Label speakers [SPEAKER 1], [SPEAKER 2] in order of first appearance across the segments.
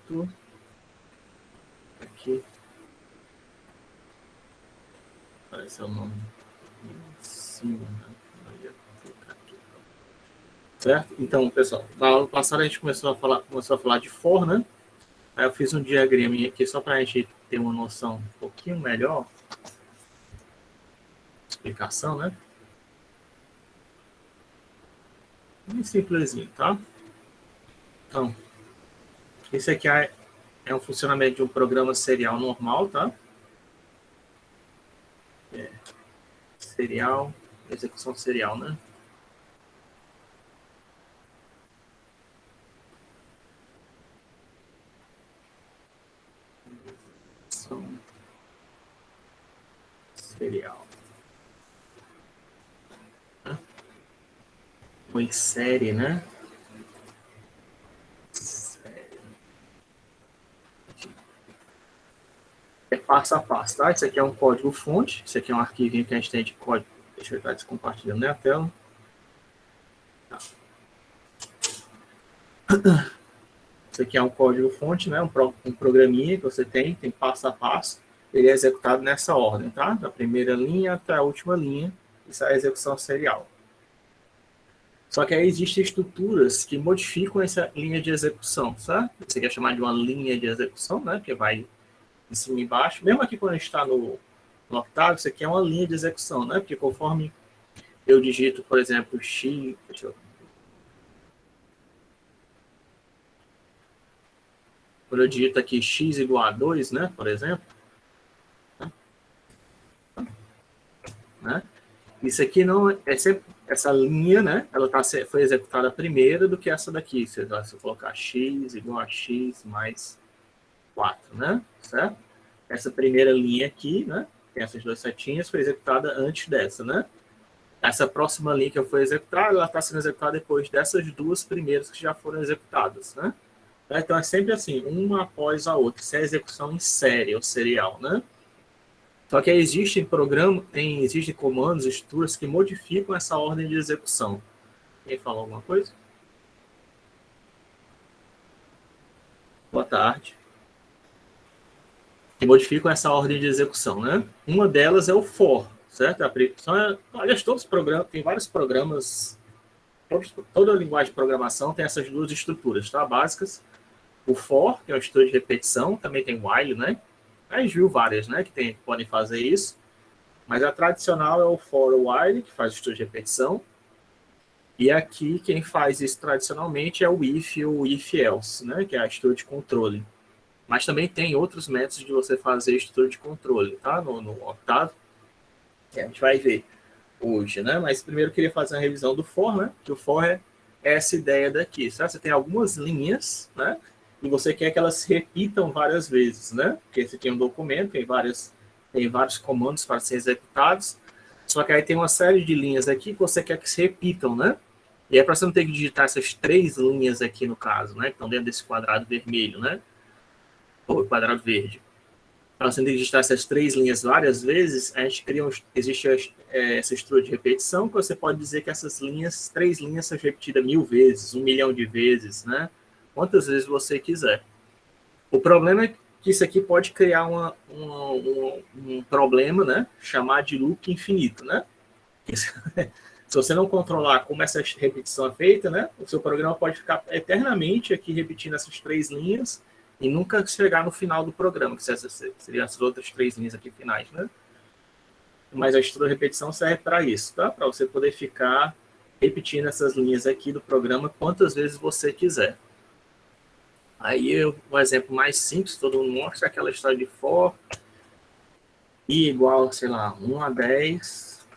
[SPEAKER 1] Pronto. Aqui. Apareceu o nome em cima, né? Eu ia clicar aqui. Certo? Então, pessoal, na aula passada a gente começou a falar de for, né? Aí eu fiz um diagraminha aqui só para a gente ter uma noção um pouquinho melhor. Explicação, né? Bem simplesinho, tá? Então, esse aqui é um funcionamento de um programa serial normal, tá? Serial, execução serial, né? Execução serial. Ou em série, né? Série. É passo a passo, tá? Isso aqui é um código-fonte. Isso aqui é um arquivinho que a gente tem de código. Deixa eu estar descompartilhando na tela. Tá. Isso aqui é um código-fonte, né? Um programinha que você tem passo a passo. Ele é executado nessa ordem, tá? Da primeira linha até a última linha. Isso é a execução serial. Só que aí existem estruturas que modificam essa linha de execução, certo? Você quer chamar de uma linha de execução, né? Que vai em cima e embaixo. Mesmo aqui quando a gente está no Octave, isso aqui é uma linha de execução, né? Porque conforme eu digito, por exemplo, x... Deixa eu... Quando eu digito aqui x igual a 2, né? Por exemplo, né? Isso aqui não é sempre essa linha, né? Ela foi executada primeiro do que essa daqui. Se eu colocar x igual a x mais 4, né? Certo? Essa primeira linha aqui, né? Tem essas duas setinhas, foi executada antes dessa, né? Essa próxima linha que foi executada, ela está sendo executada depois dessas duas primeiras que já foram executadas, né? Então é sempre assim, uma após a outra. Isso é execução em série ou serial, né? Só que existem existem comandos, estruturas que modificam essa ordem de execução. Quem falou alguma coisa? Boa tarde. Que modificam essa ordem de execução, né? Uma delas é o for, certo? Aliás, todos os programas, tem vários programas, toda a linguagem de programação tem essas duas estruturas, tá? Básicas. O for, que é uma estrutura de repetição, também tem o while, né? A gente viu várias, né, que podem fazer isso. Mas a tradicional é o for ou while, que faz estudo de repetição. E aqui, quem faz isso tradicionalmente é o if ou if-else, né? Que é a estrutura de controle. Mas também tem outros métodos de você fazer estrutura de controle, tá? No Octave, que a gente vai ver hoje, né? Mas primeiro eu queria fazer uma revisão do for, né? Que o for é essa ideia daqui, certo? Você tem algumas linhas, né? E você quer que elas se repitam várias vezes, né? Porque você tem um documento, tem vários comandos para serem executados, só que aí tem uma série de linhas aqui que você quer que se repitam, né? E é para você não ter que digitar essas três linhas aqui no caso, né? Que estão dentro desse quadrado vermelho, né? Ou quadrado verde. Para você não ter que digitar essas três linhas várias vezes, a gente existe essa estrutura de repetição, que você pode dizer que essas três linhas são repetidas 1000 vezes, 1 milhão de vezes, né? Quantas vezes você quiser. O problema é que isso aqui pode criar um problema, né? Chamar de loop infinito, né? Se você não controlar como essa repetição é feita, né? O seu programa pode ficar eternamente aqui repetindo essas três linhas e nunca chegar no final do programa, que seriam as outras três linhas aqui finais, né? Mas a estrutura de repetição serve para isso, tá? Para você poder ficar repetindo essas linhas aqui do programa quantas vezes você quiser. Aí, um exemplo mais simples, todo mundo mostra aquela história de for i igual, sei lá, 1 a 10,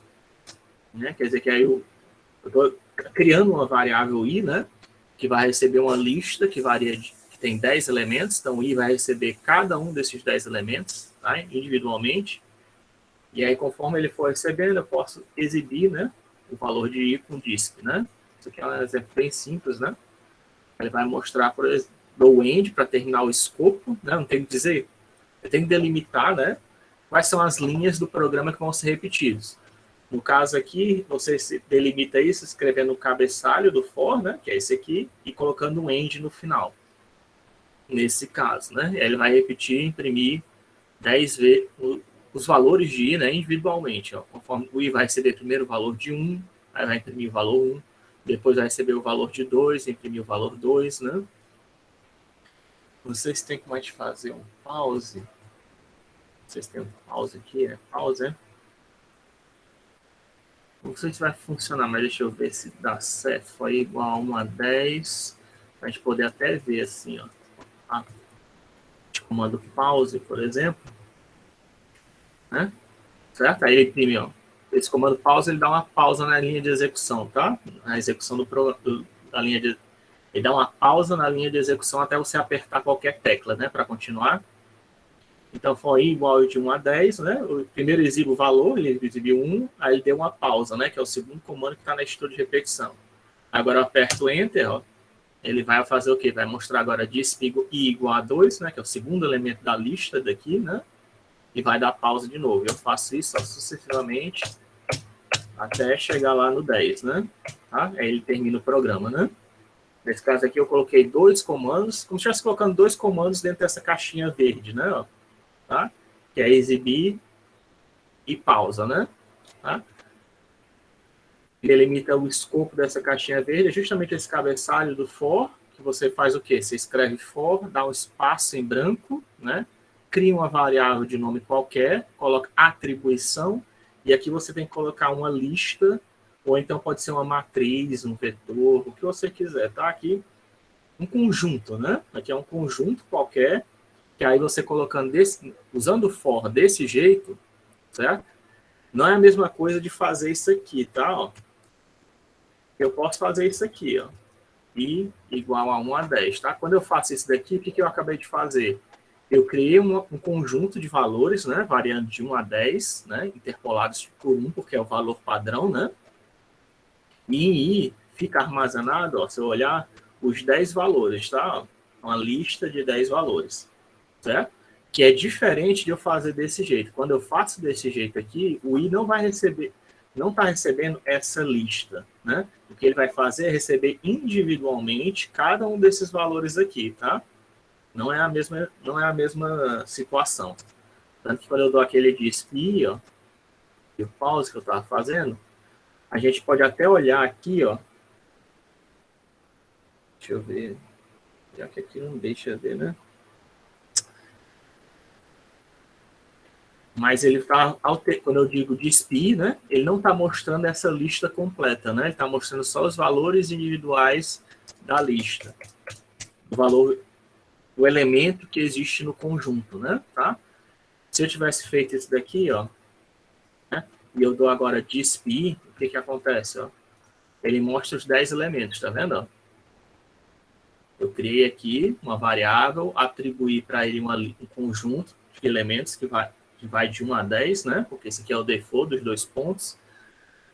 [SPEAKER 1] né? Quer dizer que aí eu estou criando uma variável i, né? Que vai receber uma lista que que tem 10 elementos, então o i vai receber cada um desses 10 elementos, tá? Individualmente. E aí, conforme ele for recebendo, eu posso exibir, né? O valor de i com disp, né? Isso aqui é um exemplo bem simples, né? Ele vai mostrar, por exemplo, do end para terminar o escopo, né? Não tem que dizer, eu tenho que delimitar, né? Quais são as linhas do programa que vão ser repetidos. No caso aqui, você delimita isso escrevendo o cabeçalho do for, né? Que é esse aqui, e colocando um end no final. nesse caso, né? Ele vai repetir, imprimir 10 vezes os valores de I, né, individualmente. Ó. Conforme o I vai receber primeiro o valor de 1, aí vai imprimir o valor 1, depois vai receber o valor de 2, imprimir o valor 2, né? Vocês têm como é de fazer um pause? Vocês têm um pause aqui, né? Pause, né? Não sei se vai funcionar, mas deixa eu ver se dá certo. Foi igual a 1 a 10, para a gente poder até ver assim, ó. Ah, comando pause, por exemplo, né? Certo? Aí ele imprime, ó. Esse comando pause, ele dá uma pausa na linha de execução, tá? Na execução da linha de... Ele dá uma pausa na linha de execução até você apertar qualquer tecla, né? Para continuar. Então, foi igual de 1 a 10, né? O primeiro exibe o valor, ele exibiu 1, aí ele deu uma pausa, né? Que é o segundo comando que está na estrutura de repetição. Agora eu aperto Enter, ó. Ele vai fazer o quê? Vai mostrar agora disp I igual a 2, né? Que é o segundo elemento da lista daqui, né? E vai dar pausa de novo. Eu faço isso ó, sucessivamente até chegar lá no 10, né? Tá? Aí ele termina o programa, né? Nesse caso aqui eu coloquei 2 comandos, como se estivesse colocando 2 comandos dentro dessa caixinha verde, né? Ó, tá? Que é exibir e pausa, né? Tá? Ele limita o escopo dessa caixinha verde, é justamente esse cabeçalho do for, que você faz o quê? Você escreve for, dá um espaço em branco, né? Cria uma variável de nome qualquer, coloca atribuição, e aqui você tem que colocar uma lista, ou então pode ser uma matriz, um vetor, o que você quiser, tá? Aqui, um conjunto, né? Aqui é um conjunto qualquer, que aí você colocando usando o for desse jeito, certo? Não é a mesma coisa de fazer isso aqui, tá? Ó. Eu posso fazer isso aqui, ó. I igual a 1 a 10, tá? Quando eu faço isso daqui, o que eu acabei de fazer? Eu criei um conjunto de valores, né? Variando de 1 a 10, né? Interpolados por 1, porque é o valor padrão, né? E em I fica armazenado, ó, se eu olhar, os 10 valores, tá? Uma lista de 10 valores, certo? Que é diferente de eu fazer desse jeito. Quando eu faço desse jeito aqui, o I não vai receber, não está recebendo essa lista, né? O que ele vai fazer é receber individualmente cada um desses valores aqui, tá? Não é a mesma situação. Tanto que quando eu dou aquele disp, ó, e o pause que eu estava fazendo, a gente pode até olhar aqui, ó. Deixa eu ver, já que aqui não deixa ver, né? Mas ele está, quando eu digo disp, né, ele não está mostrando essa lista completa, né? Ele está mostrando só os valores individuais da lista. O valor, o elemento que existe no conjunto, né? Tá? Se eu tivesse feito isso daqui, ó, né, e eu dou agora disp, o que acontece? Ó? Ele mostra os 10 elementos, tá vendo? Ó? Eu criei aqui uma variável, atribuí para ele um conjunto de elementos que vai de 1 a 10, né? Porque esse aqui é o default dos 2 pontos.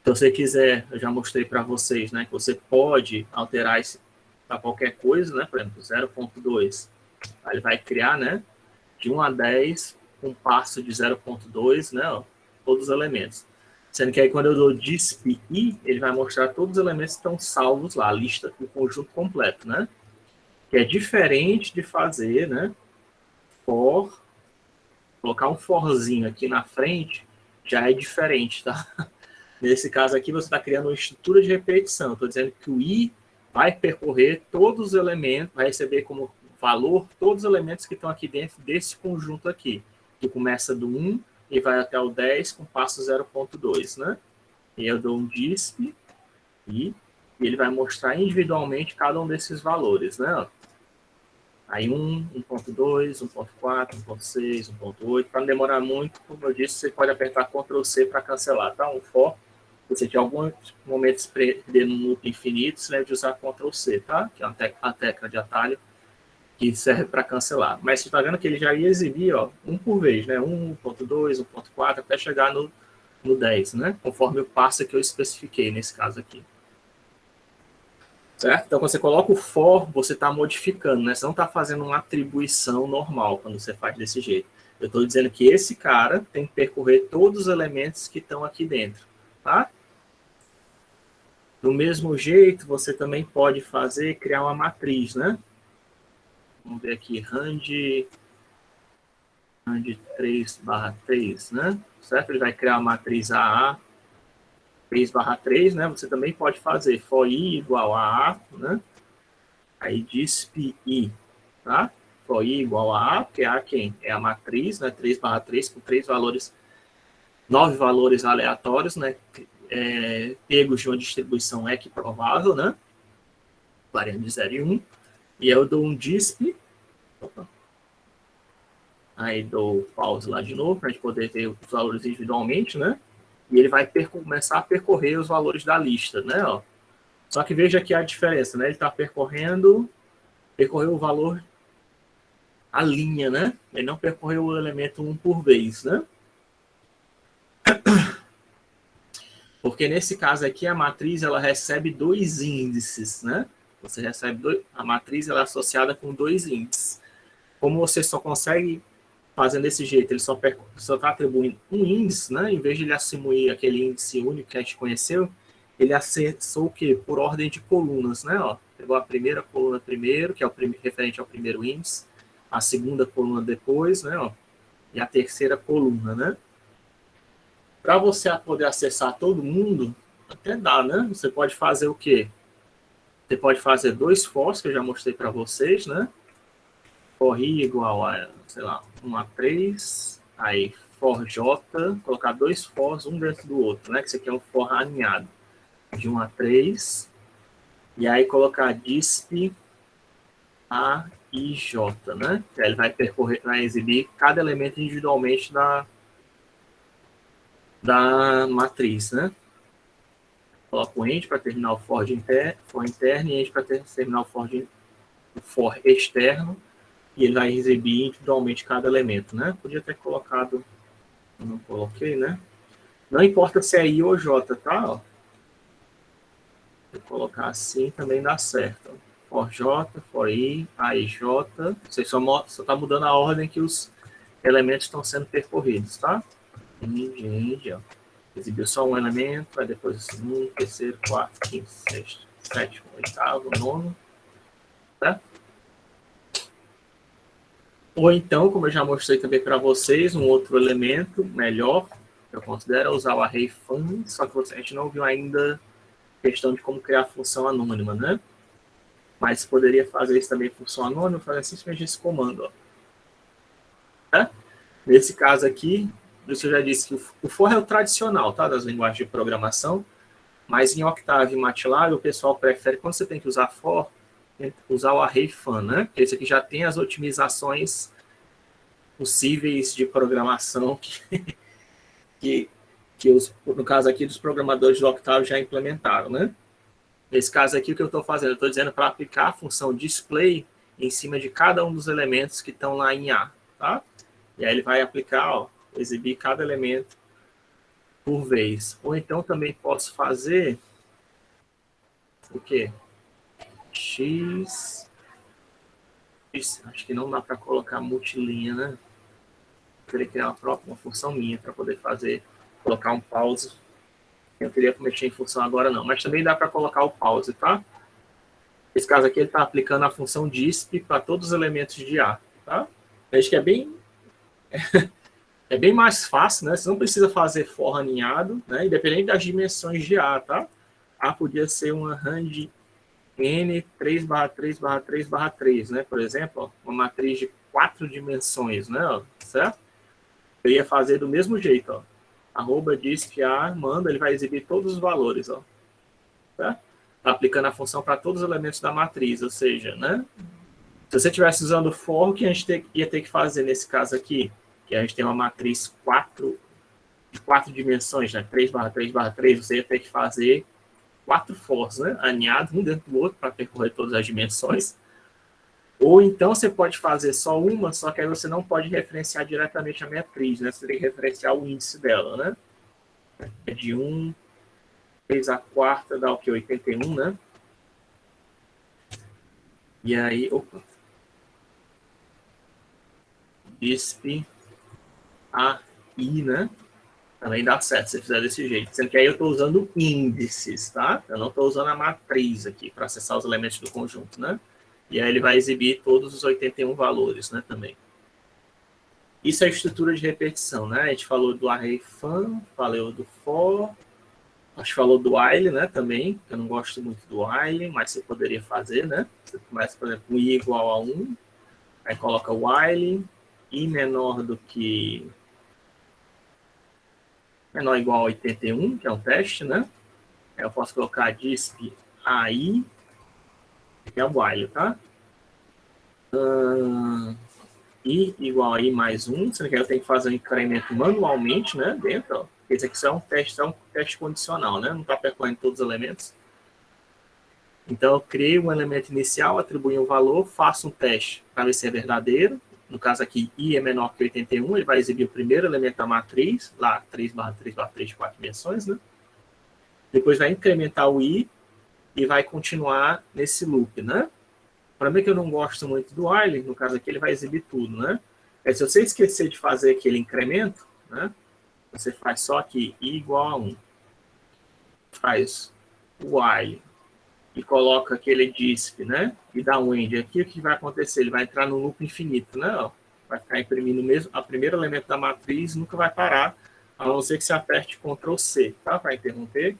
[SPEAKER 1] Então, se você quiser, eu já mostrei para vocês, né? Que você pode alterar isso para qualquer coisa, né? Por exemplo, 0.2. Aí ele vai criar, né? De 1 a 10, um passo de 0.2, né? Ó, todos os elementos. Sendo que aí, quando eu dou disp I, ele vai mostrar todos os elementos que estão salvos lá, a lista, o conjunto completo, né? Que é diferente de fazer, né? For, colocar um forzinho aqui na frente, já é diferente, tá? Nesse caso aqui, você está criando uma estrutura de repetição. Estou dizendo que o I vai percorrer todos os elementos, vai receber como valor todos os elementos que estão aqui dentro desse conjunto aqui, que começa do 1 e vai até o 10 com passo 0.2, né? E eu dou um disp e ele vai mostrar individualmente cada um desses valores, né? Aí 1, 1.2, 1.4, 1.6, 1.8. Para não demorar muito, como eu disse, você pode apertar Ctrl C para cancelar, tá? Um for. Se você tiver alguns momentos perdendo no loop infinito, você deve usar Ctrl C, tá? Que é a tecla de atalho que serve para cancelar. Mas você está vendo que ele já ia exibir, ó, um por vez, né? 1.2, 1.4, até chegar no 10, né? Conforme o passo que eu especifiquei nesse caso aqui. Certo? Então, quando você coloca o for, você está modificando, né? Você não está fazendo uma atribuição normal quando você faz desse jeito. Eu estou dizendo que esse cara tem que percorrer todos os elementos que estão aqui dentro, tá? Do mesmo jeito, você também pode criar uma matriz, né? Vamos ver aqui, rand 3/3, né? Certo? Ele vai criar a matriz AA 3/3, né? Você também pode fazer for i igual a A, né? Aí disp i, tá? For i igual a A, porque A quem? É a matriz, né? 3/3 com 9 valores aleatórios, né? Pegos de uma distribuição equiprovável, né? Variando de 0 e 1. E eu dou um disp. Opa. Aí dou pause lá de novo, para a gente poder ver os valores individualmente, né? E ele vai começar a percorrer os valores da lista, né? Ó. Só que veja aqui a diferença, né? Ele está percorreu o valor, a linha, né? Ele não percorreu o elemento um por vez, né? Porque nesse caso aqui, a matriz, ela recebe 2 índices, né? Você recebe a matriz, ela é associada com 2 índices. Como você só consegue fazer desse jeito, ele só está atribuindo um índice, né? Em vez de ele assumir aquele índice único que a gente conheceu, ele acessou o quê? Por ordem de colunas, né? Ó, pegou a primeira coluna primeiro, que é o referente ao primeiro índice, a segunda coluna depois, né? Ó, e a terceira coluna, né? Para você poder acessar todo mundo, até dá, né? Você pode fazer o quê? Você pode fazer 2 fors, que eu já mostrei para vocês, né? For i igual a, sei lá, 1 a 3, aí for j, colocar 2 fors um dentro do outro, né? Que isso aqui é um for alinhado, de 1 a 3, e aí colocar disp a i j, né? Que aí ele vai exibir cada elemento individualmente da matriz, né? Coloca o end para terminar o for interno e end para terminar o for externo, e ele vai exibir individualmente cada elemento, né? Podia ter colocado, eu não coloquei, né? Não importa se é I ou J, tá? Ó. Vou colocar assim também dá certo. For J, for I, AI J. Você só está mudando a ordem que os elementos estão sendo percorridos, tá? End, ó. Exibiu só um elemento, aí depois o segundo, terceiro, quarto, quinto, sexto, sétimo, oitavo, nono, tá? Ou então, como eu já mostrei também para vocês, um outro elemento melhor, que eu considero usar o array fun, só que a gente não viu ainda a questão de como criar a função anônima, né? Mas poderia fazer isso também função anônima, fazendo simplesmente esse comando, ó. Tá? Nesse caso aqui, por isso eu já disse que o for é o tradicional, tá? Das linguagens de programação, mas em Octave e MATLAB o pessoal prefere, quando você tem que usar for, usar o array fun, né? Porque esse aqui já tem as otimizações possíveis de programação que no caso aqui, dos programadores do Octave já implementaram, né? Nesse caso aqui, o que eu estou fazendo? Eu estou dizendo para aplicar a função display em cima de cada um dos elementos que estão lá em A, tá? E aí ele vai aplicar, ó, exibir cada elemento por vez. Ou então também posso fazer o quê? Acho que não dá para colocar multilinha, né? Teria que criar uma função minha para poder colocar um pause. Eu queria mexer em função agora não, mas também dá para colocar o pause, tá? Nesse caso aqui ele está aplicando a função disp para todos os elementos de A, tá? Acho que é bem mais fácil, né? Você não precisa fazer for aninhado, né? Independente das dimensões de A, tá? A podia ser uma rand n 3/3/3/3, né? Por exemplo, ó, uma matriz de 4 dimensões, né? Ó, certo? Eu ia fazer do mesmo jeito, ó. Arroba disp A, manda, ele vai exibir todos os valores, ó. Tá? Tá aplicando a função para todos os elementos da matriz, ou seja, né? Se você estivesse usando for, o que a gente ia ter que fazer nesse caso aqui? Que a gente tem uma matriz de 4 dimensões, né? 3/3/3, você ia ter que fazer 4 fors, né? Alinhados um dentro do outro para percorrer todas as dimensões. Ou então você pode fazer só uma, só que aí você não pode referenciar diretamente a matriz, né? Você tem que referenciar o índice dela, né? É de 1, 3 a quarta, dá o que? 81, né? E aí, opa. disp a i, né? Também dá certo se você fizer desse jeito. Sendo que aí eu estou usando índices, tá? Eu não estou usando a matriz aqui para acessar os elementos do conjunto, né? E aí ele vai exibir todos os 81 valores, né, também. Isso é a estrutura de repetição, né? A gente falou do array fun, falou do for, acho que falou do while, né, também. Eu não gosto muito do while, mas você poderia fazer, né? Você começa, por exemplo, com i igual a 1, aí coloca while, i menor ou igual a 81, que é um teste, né? Aí eu posso colocar disp AI, que é o while, tá? I igual a I mais 1, sendo que eu tenho que fazer um incremento manualmente, né? Dentro, ó. Esse aqui é um teste condicional, né? Não está percorrendo todos os elementos. Então, eu criei um elemento inicial, atribuí um valor, faço um teste para ver se é verdadeiro. No caso aqui, I é menor que 81, ele vai exibir o primeiro elemento da matriz, lá 3/3/3 de 4 dimensões, né? Depois vai incrementar o I e vai continuar nesse loop, né? Para mim que eu não gosto muito do while, no caso aqui ele vai exibir tudo, né? Se você esquecer de fazer aquele incremento, né? Você faz só aqui I igual a 1. Faz o while e coloca aquele disp, né? E dá um end aqui, o que vai acontecer? Ele vai entrar no loop infinito, né? Vai ficar imprimindo mesmo a primeiro elemento da matriz, nunca vai parar, a não ser que você aperte Ctrl C, tá? Para interromper.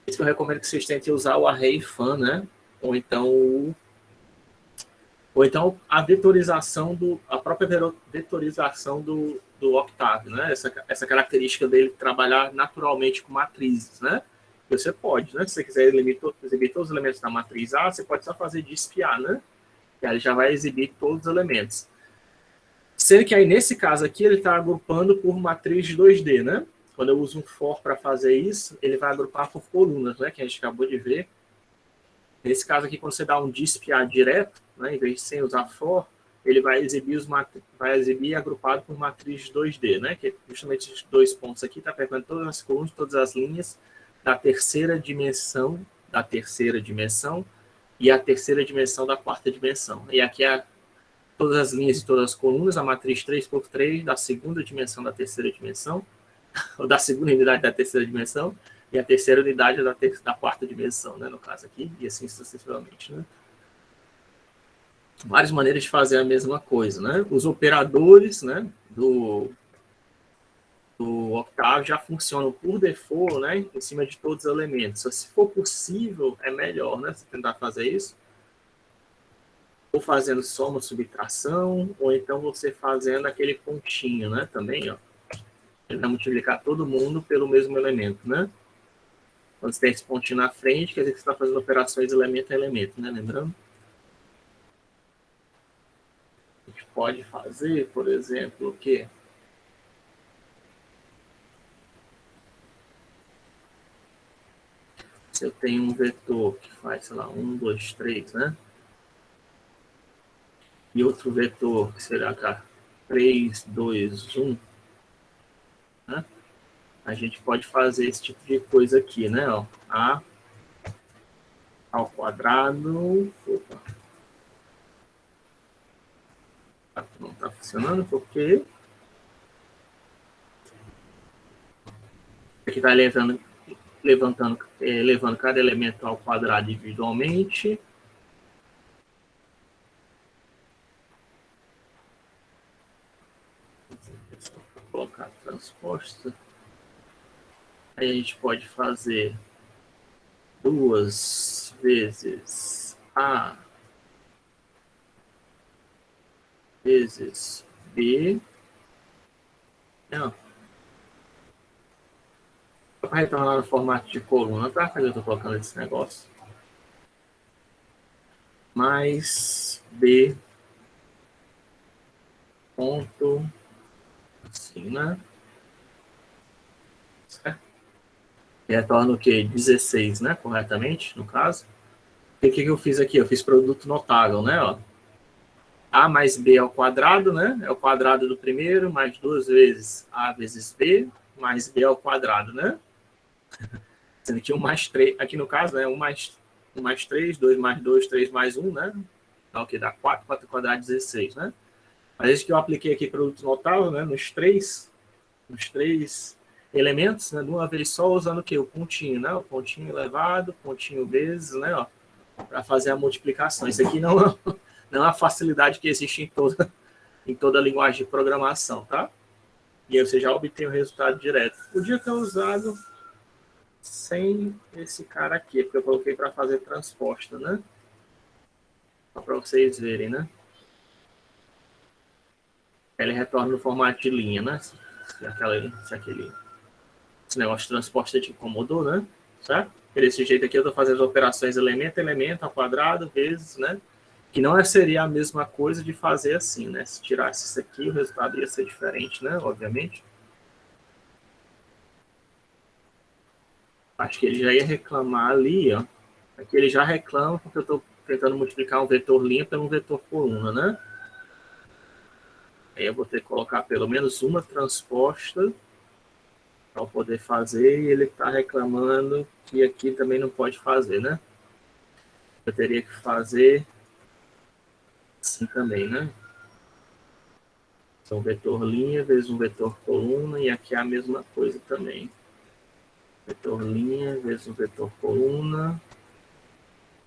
[SPEAKER 1] Isso que eu recomendo que vocês tentem usar o array fun, né? Ou então a vetorização a própria vetorização do Octave, né? Essa característica dele trabalhar naturalmente com matrizes, né? Você pode, né? Se você quiser exibir todos os elementos da matriz A, você pode só fazer disp A, né? E aí ele já vai exibir todos os elementos. Sendo que aí, nesse caso aqui, ele está agrupando por matriz de 2D, né? Quando eu uso um for para fazer isso, ele vai agrupar por colunas, né? Que a gente acabou de ver. Nesse caso aqui, quando você dá um disp A direto, né, em vez de sem usar for, ele vai exibir agrupado por matriz de 2D, né, que é justamente esses dois pontos aqui, está pegando todas as colunas, todas as linhas da terceira dimensão e a terceira dimensão da quarta dimensão. E aqui todas as linhas e todas as colunas, a matriz 3x3 da segunda dimensão da terceira dimensão, ou da segunda unidade da terceira dimensão, e a terceira unidade da quarta dimensão, né, no caso aqui, e assim sucessivamente, né? Várias maneiras de fazer a mesma coisa, né? Os operadores, né, do Octave já funcionam por default, né, em cima de todos os elementos. Se for possível, é melhor, né, você tentar fazer isso. Ou fazendo soma, subtração, ou então você fazendo aquele pontinho, né, também, ó. Ele vai multiplicar todo mundo pelo mesmo elemento, né? Quando você tem esse pontinho na frente, quer dizer que você está fazendo operações elemento a elemento, né? Lembrando? A gente pode fazer, por exemplo, o quê? Se eu tenho um vetor que faz, sei lá, 1, 2, 3, né? E outro vetor que será cá, 3, 2, 1, né? A gente pode fazer esse tipo de coisa aqui, né? Ó, A ao quadrado. Opa. Não está funcionando porque aqui está levando cada elemento ao quadrado individualmente. Vou colocar transposta. Aí a gente pode fazer 2 vezes A vezes B. Não. Vai retornar no formato de coluna, tá? Cadê eu tô colocando esse negócio? Mais B ponto assim, né? Certo? E retorna o quê? 16, né? Corretamente, no caso. E o que eu fiz aqui? Eu fiz produto notável, né? Ó. A mais B ao quadrado, né? É o quadrado do primeiro, mais 2 vezes A vezes B, mais B ao quadrado, né? Sendo que 1 mais 3, aqui no caso, né? 1 mais 3, 2 mais 2, 3 mais 1, né? Dá o que? Dá 4, 4 ao quadrado, 16, né? Mas esse que eu apliquei aqui produto notável, né? Nos três elementos, né? De uma vez só, usando o quê? O pontinho, né? O pontinho elevado, pontinho vezes, né? Ó. para fazer a multiplicação. Isso aqui não é uma facilidade que existe em toda linguagem de programação, tá? E aí você já obtém o resultado direto. Podia ter usado sem esse cara aqui, porque eu coloquei para fazer transposta, né? Só para vocês verem, né? Ele retorna no formato de linha, né? Se esse negócio de transposta te incomodou, né? Certo? Desse jeito aqui eu estou fazendo as operações elemento, elemento, ao quadrado, vezes, né? Que não seria a mesma coisa de fazer assim, né? Se tirasse isso aqui, o resultado ia ser diferente, né? Obviamente. Acho que ele já ia reclamar ali, ó. Aqui ele já reclama porque eu estou tentando multiplicar um vetor linha por um vetor coluna, né? Aí eu vou ter que colocar pelo menos uma transposta para poder fazer, e ele está reclamando que aqui também não pode fazer, né? Eu teria que fazer assim também, né? Então, vetor linha vezes um vetor coluna, e aqui é a mesma coisa também. Vetor linha vezes um vetor coluna,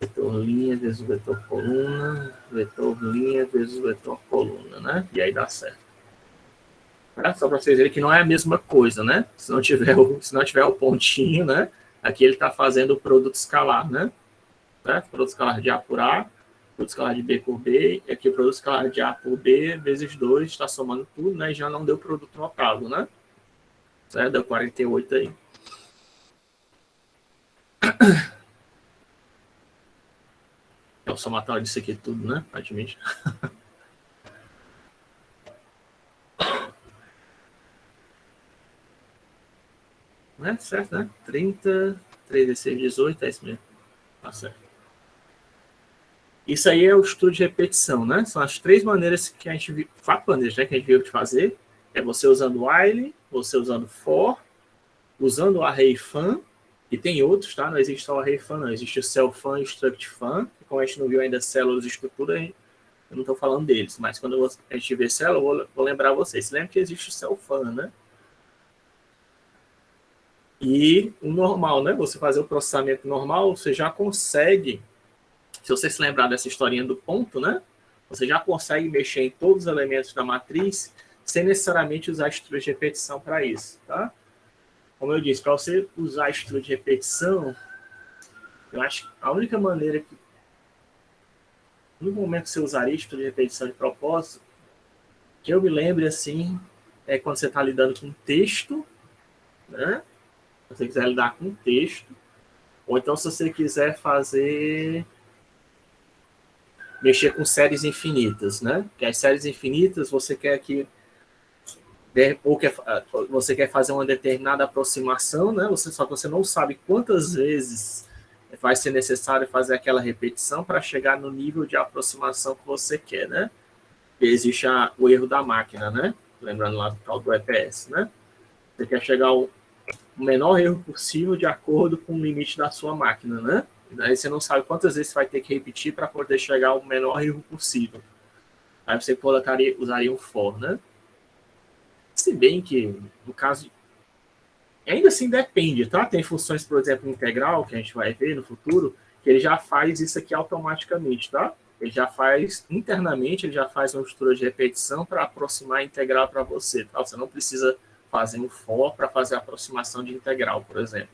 [SPEAKER 1] vetor linha vezes um vetor coluna, vetor linha vezes um vetor coluna, né? E aí dá certo. Só para vocês verem que não é a mesma coisa, né? Se não tiver o pontinho, né? Aqui ele está fazendo o produto escalar, né? Certo? Produto escalar de A por A, produto escalar de B por B, e aqui o produto escalar de A por B vezes 2, está somando tudo, né? E já não deu produto notável, né? Certo? Deu 48 aí. É o somatório disso aqui tudo, né? Praticamente. Né? Certo, né? 30, 3 vezes 6, 18, é isso mesmo. Tá certo. Isso aí é o estudo de repetição, né? São as três maneiras que a gente viu, 4 maneiras, né, que a gente viu de fazer. É você usando while, você usando for, usando o array fun, e tem outros, tá? Não existe só o array fun, não. Existe o cell fun e o struct fun. Como a gente não viu ainda células e estrutura, eu não estou falando deles. Mas quando a gente vê célula, eu vou lembrar vocês. Você lembra que existe o cell fun, né? E o normal, né? Você fazer o processamento normal, você já consegue, se você se lembrar dessa historinha do ponto, né? Você já consegue mexer em todos os elementos da matriz sem necessariamente usar a estrutura de repetição para isso, tá? Como eu disse, para você usar a estrutura de repetição, eu acho que a única maneira que, no momento que você usaria a estrutura de repetição de propósito, que eu me lembre assim, é quando você está lidando com texto, né? Se você quiser lidar com texto, ou então se você quiser mexer com séries infinitas, né? Que as séries infinitas você quer que você quer fazer uma determinada aproximação, né? Só que você não sabe quantas vezes vai ser necessário fazer aquela repetição para chegar no nível de aproximação que você quer, né? E existe o erro da máquina, né? Lembrando lá do tal do EPS, né? Você quer chegar ao menor erro possível de acordo com o limite da sua máquina, né? E daí você não sabe quantas vezes você vai ter que repetir para poder chegar ao menor erro possível. Aí você usaria um for, né? Se bem que, no caso, ainda assim depende, tá? Tem funções, por exemplo, integral, que a gente vai ver no futuro, que ele já faz isso aqui automaticamente, tá? Ele já faz, internamente, ele já faz uma estrutura de repetição para aproximar a integral para você, tá? Você não precisa fazer um for para fazer a aproximação de integral, por exemplo,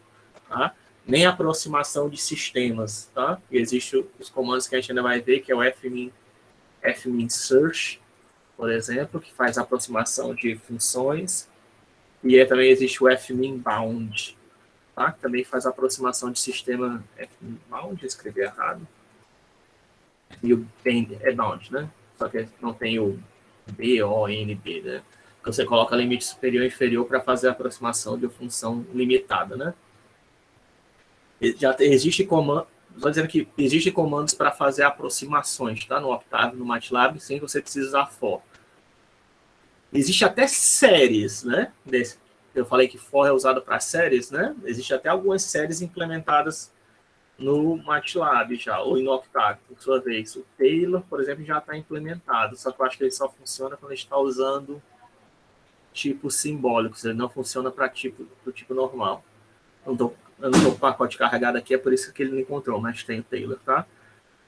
[SPEAKER 1] tá? Nem a aproximação de sistemas, tá? E existem os comandos que a gente ainda vai ver, que é o fmin search, por exemplo, que faz a aproximação de funções, e também existe o fmin bound, tá? Que também faz a aproximação de sistema fmin bound, escrevi errado, e o bend é bound, né? Só que não tem o B-O-N-D, né? Que você coloca limite superior e inferior para fazer a aproximação de função limitada, né? Já existe comando, estou dizendo que existem comandos para fazer aproximações, tá? No Octave, no MATLAB, sem você precisar usar for. Existe até séries, né? Eu falei que for é usado para séries, né? Existe até algumas séries implementadas no MATLAB já, ou no Octave, por sua vez. O Taylor, por exemplo, já está implementado, só que eu acho que ele só funciona quando a gente está usando tipos simbólicos, ele não funciona para o tipo normal. Eu não estou com o pacote carregado aqui, é por isso que ele não encontrou, mas tem o Taylor, tá?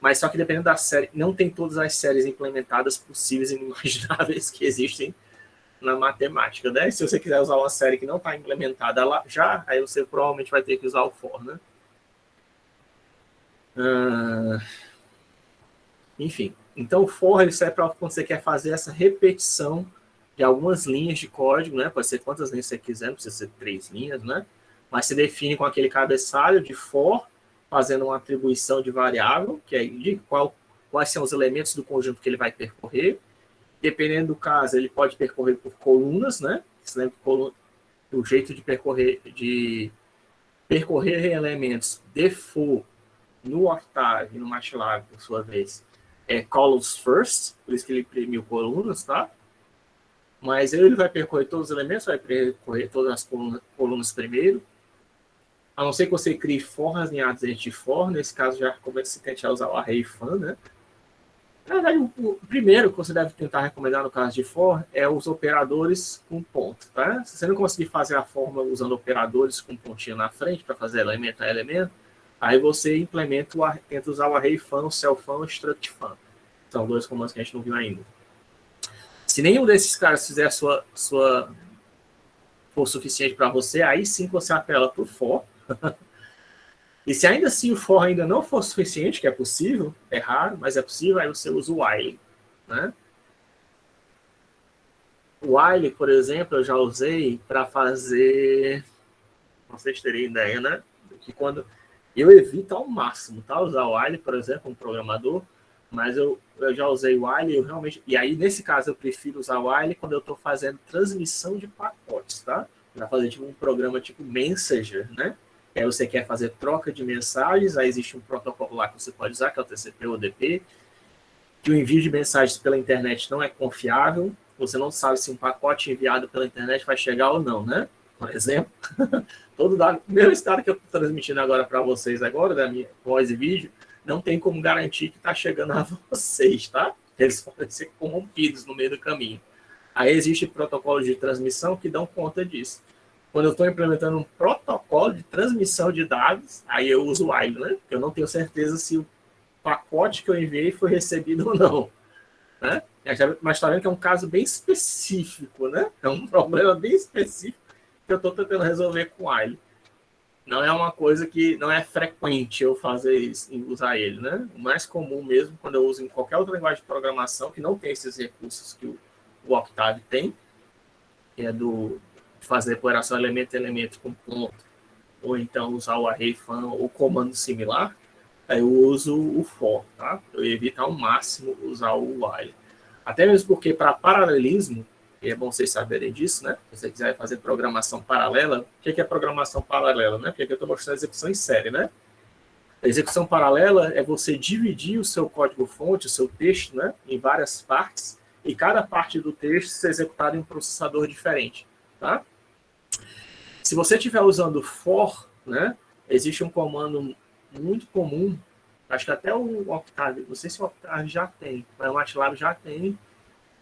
[SPEAKER 1] Mas só que dependendo da série, não tem todas as séries implementadas possíveis e inimagináveis que existem na matemática, né? Se você quiser usar uma série que não está implementada lá já, aí você provavelmente vai ter que usar o for, né? Enfim, então o for ele serve para quando você quer fazer essa repetição de algumas linhas de código, né? Pode ser quantas linhas você quiser, não precisa ser 3 linhas, né? Mas você define com aquele cabeçalho de for, fazendo uma atribuição de variável, que é de quais são os elementos do conjunto que ele vai percorrer. Dependendo do caso, ele pode percorrer por colunas, né? Você lembra que o jeito de percorrer elementos de for no Octave e no MATLAB, por sua vez, é columns first, por isso que ele imprimiu colunas, tá? Mas ele vai percorrer todos os elementos, vai percorrer todas as colunas primeiro, a não ser que você crie for alinhados dentro de for, nesse caso já recomendo se tentar usar o array fun, né? Na verdade, o primeiro que você deve tentar recomendar no caso de for é os operadores com ponto, tá? Se você não conseguir fazer a fórmula usando operadores com pontinho na frente para fazer elemento a elemento, aí você implementa tenta usar o array fun, o cell fun, o struct fun. São dois comandos que a gente não viu ainda. Se nenhum desses caras fizer for suficiente para você, aí sim você apela para o for. E se ainda assim o for ainda não for suficiente, que é possível, é raro, mas é possível, aí você usa o while, né? O while, por exemplo, eu já usei para fazer, não sei se terem ideia, né? Que quando eu evito ao máximo, tá? Usar o while, por exemplo, como programador, mas eu já usei o while, eu realmente, e aí nesse caso eu prefiro usar o while quando eu estou fazendo transmissão de pacotes, tá? Para fazer tipo um programa tipo Messenger, né? Aí você quer fazer troca de mensagens, aí existe um protocolo lá que você pode usar, que é o TCP/UDP, que o envio de mensagens pela internet não é confiável, você não sabe se um pacote enviado pela internet vai chegar ou não, né? Por exemplo, todo dado, meu estado que eu estou transmitindo agora para vocês agora, da minha voz e vídeo, não tem como garantir que está chegando a vocês, tá? Eles podem ser corrompidos no meio do caminho. Aí existe protocolos de transmissão que dão conta disso. Quando eu estou implementando um protocolo de transmissão de dados, aí eu uso o while, né? Eu não tenho certeza se o pacote que eu enviei foi recebido ou não, né? Mas está vendo que é um caso bem específico, né? É um problema bem específico que eu estou tentando resolver com o while. Não é uma coisa que não é frequente eu fazer isso, usar ele, né? O mais comum mesmo, quando eu uso em qualquer outra linguagem de programação que não tem esses recursos que o Octave tem, que é de fazer operação elemento a elemento com ponto, ou então usar o array fun ou comando similar, aí eu uso o for, tá? Eu evito ao máximo usar o while. Até mesmo porque para paralelismo, e é bom vocês saberem disso, né? Se você quiser fazer programação paralela, o que é programação paralela, né? Porque aqui eu estou mostrando a execução em série, né? A execução paralela é você dividir o seu código-fonte, o seu texto, né? Em várias partes, e cada parte do texto ser executada em um processador diferente, tá? Se você estiver usando for, né? Existe um comando muito comum, acho que até o Octave, não sei se o Octave já tem, mas o MATLAB já tem,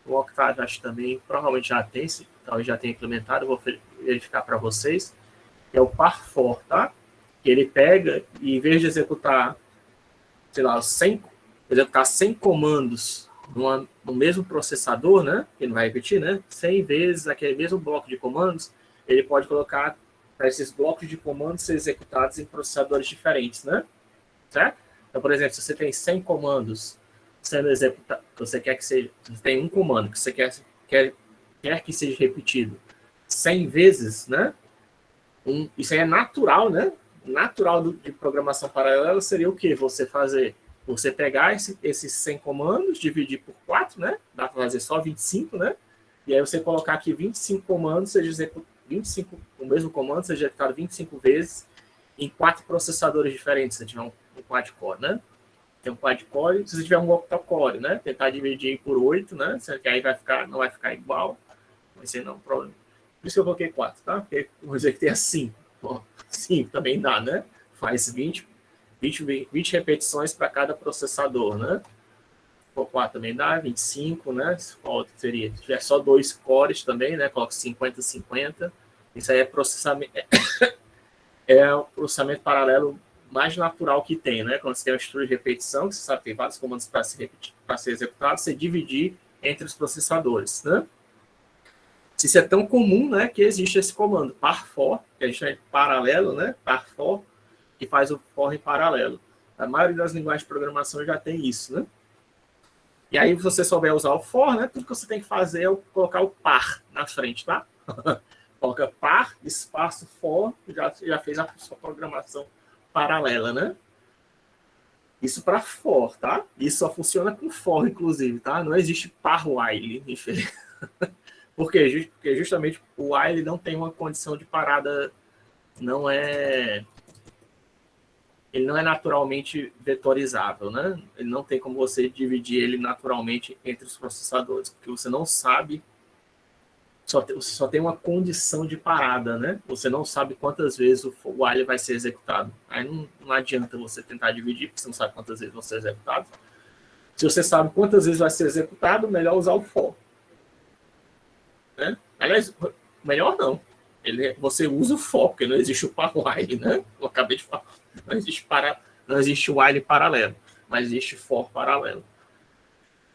[SPEAKER 1] o Octave acho que também, provavelmente já tem, talvez já tenha implementado, eu vou verificar para vocês, que é o parfor, tá? Que ele pega e em vez de executar, sei lá, 100 comandos no mesmo processador, né? Que não vai repetir, né? 100 vezes aquele mesmo bloco de comandos, ele pode colocar para esses blocos de comandos ser executados em processadores diferentes, né? Certo? Então, por exemplo, se você tem 100 comandos sendo executado, você quer que seja, você tem um comando que você quer que seja repetido 100 vezes, né? Isso aí é natural, né? Natural de programação paralela seria o quê? Você fazer, você pegar esses 100 comandos, dividir por 4, né? Dá para fazer só 25, né? E aí você colocar aqui 25 comandos, seja executado 25, o mesmo comando seja executado 25 vezes em 4 processadores diferentes, se tiver um quad-core, né? Tem um quad-core, se você tiver um octa-core, né? Tentar dividir por 8, né? Que aí não vai ficar igual, vai ser não problema. Por isso que eu coloquei 4, tá? Porque eu executei a 5. 5 também dá, né? Faz 20 repetições para cada processador, né? Por 4 também dá, 25, né? Qual seria? Se tiver só 2 cores também, né? Coloca 50-50. Isso aí é processamento. É um processamento paralelo mais natural que tem, né? Quando você tem uma estrutura de repetição, que você sabe que tem vários comandos para ser executado, você dividir entre os processadores, né? Isso é tão comum, né, que existe esse comando par-for, que a gente chama de paralelo, né? Par-for, que faz o for em paralelo. A maioria das linguagens de programação já tem isso, né? E aí, se você souber usar o for, né, tudo que você tem que fazer é colocar o par na frente, tá? Coloca par, espaço, for, já fez a sua programação paralela, né? Isso para for, tá? Isso só funciona com for, inclusive, tá? Não existe par while, infelizmente. Por quê? Porque justamente o while não tem uma condição de parada, ele não é naturalmente vetorizável, né? Ele não tem como você dividir ele naturalmente entre os processadores, porque você não sabe, você só tem uma condição de parada, né? Você não sabe quantas vezes o while vai ser executado. Aí não adianta você tentar dividir, porque você não sabe quantas vezes vai ser executado. Se você sabe quantas vezes vai ser executado, melhor usar o for. Né? Aliás, melhor não. Você usa o for, porque não existe o par while, né? Eu acabei de falar. Não existe while paralelo, mas existe for paralelo.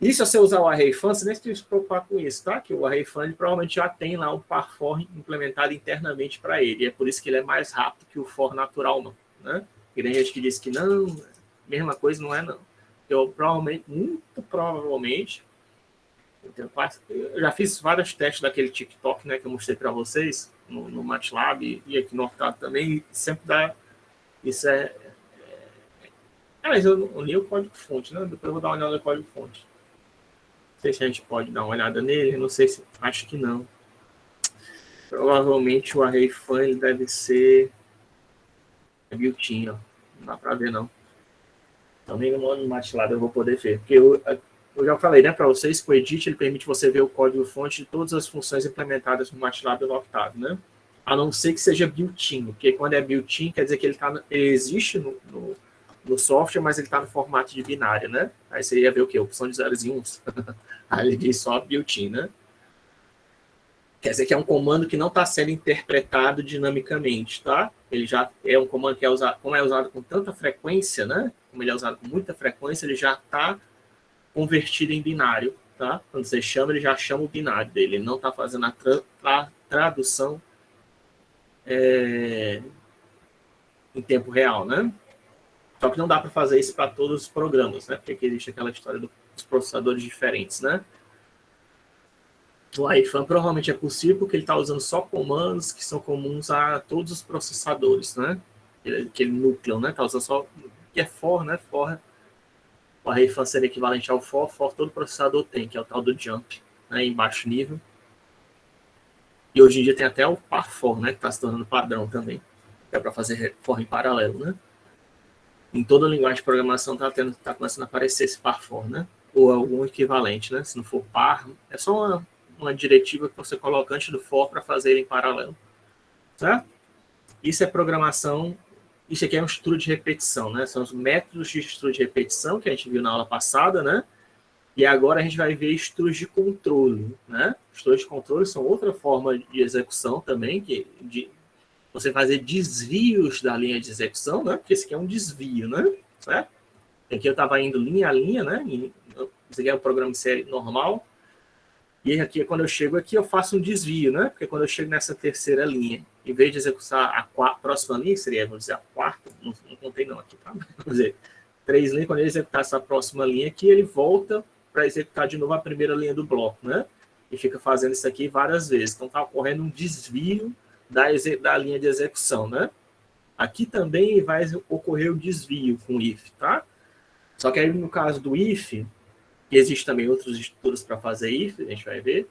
[SPEAKER 1] E se você usar o array fun, você nem tem que se preocupar com isso, tá? Que o array fun provavelmente já tem lá um par for implementado internamente para ele. E é por isso que ele é mais rápido que o for natural, não. Né? E tem gente que diz que não, mesma coisa não é, não. Eu provavelmente, muito provavelmente, eu já fiz vários testes daquele TikTok, né, que eu mostrei para vocês no MATLAB e aqui no Octave também, e sempre dá. Isso mas eu li o código-fonte, né? Depois eu vou dar uma olhada no código-fonte. Não sei se a gente pode dar uma olhada nele, não sei se. Acho que não. Provavelmente o array fun ele deve ser built-in, ó. Não dá para ver, não. Então, nem no MATLAB eu vou poder ver. Porque eu já falei, né, para vocês que o Edit ele permite você ver o código-fonte de todas as funções implementadas no MATLAB e no Octave, né? A não ser que seja built-in, porque quando é built-in quer dizer que ele existe no software, mas ele está no formato de binário, né? Aí você ia ver o quê? Opção de zeros e uns. Aí ele diz só built-in, né? Quer dizer que é um comando que não está sendo interpretado dinamicamente, tá? Ele já é um comando que é usado, como é usado com tanta frequência, né? Como ele é usado com muita frequência, ele já está convertido em binário, tá? Quando você chama, ele já chama o binário dele. Ele não está fazendo a tradução em tempo real, né? Só que não dá para fazer isso para todos os programas, né? Porque existe aquela história dos processadores diferentes, né? O iFan provavelmente é possível porque ele está usando só comandos que são comuns a todos os processadores, né? Aquele núcleo, né? Está usando só que é for, né? For. O array fun seria equivalente ao for todo processador tem, que é o tal do jump, né? Em baixo nível. E hoje em dia tem até o par for, né? Que está se tornando padrão também. É para fazer for em paralelo, né? Em toda linguagem de programação está começando a aparecer esse par for, né? Ou algum equivalente, né? Se não for par, é só uma diretiva que você coloca antes do for para fazer em paralelo. Certo? Isso é programação, isso aqui é um estudo de repetição, né? São os métodos de estudo de repetição que a gente viu na aula passada, né? E agora a gente vai ver estudos de controle, né? Estudos de controle são outra forma de execução também, de você fazer desvios da linha de execução, né? Porque esse aqui é um desvio, né? Certo? Aqui eu estava indo linha a linha, né? Esse aqui é um programa de série normal. E aqui, quando eu chego aqui, eu faço um desvio, né? Porque quando eu chego nessa terceira linha, em vez de executar a próxima linha, que seria, vamos dizer, a quarta, não contei não aqui, tá? Vamos dizer, 3 linhas, quando ele executar essa próxima linha aqui, ele volta para executar de novo a primeira linha do bloco, né? E fica fazendo isso aqui várias vezes. Então, está ocorrendo um desvio da linha de execução, né? Aqui também vai ocorrer o desvio com o if, tá? Só que aí, no caso do if, e existe também outros estudos para fazer if, a gente vai ver,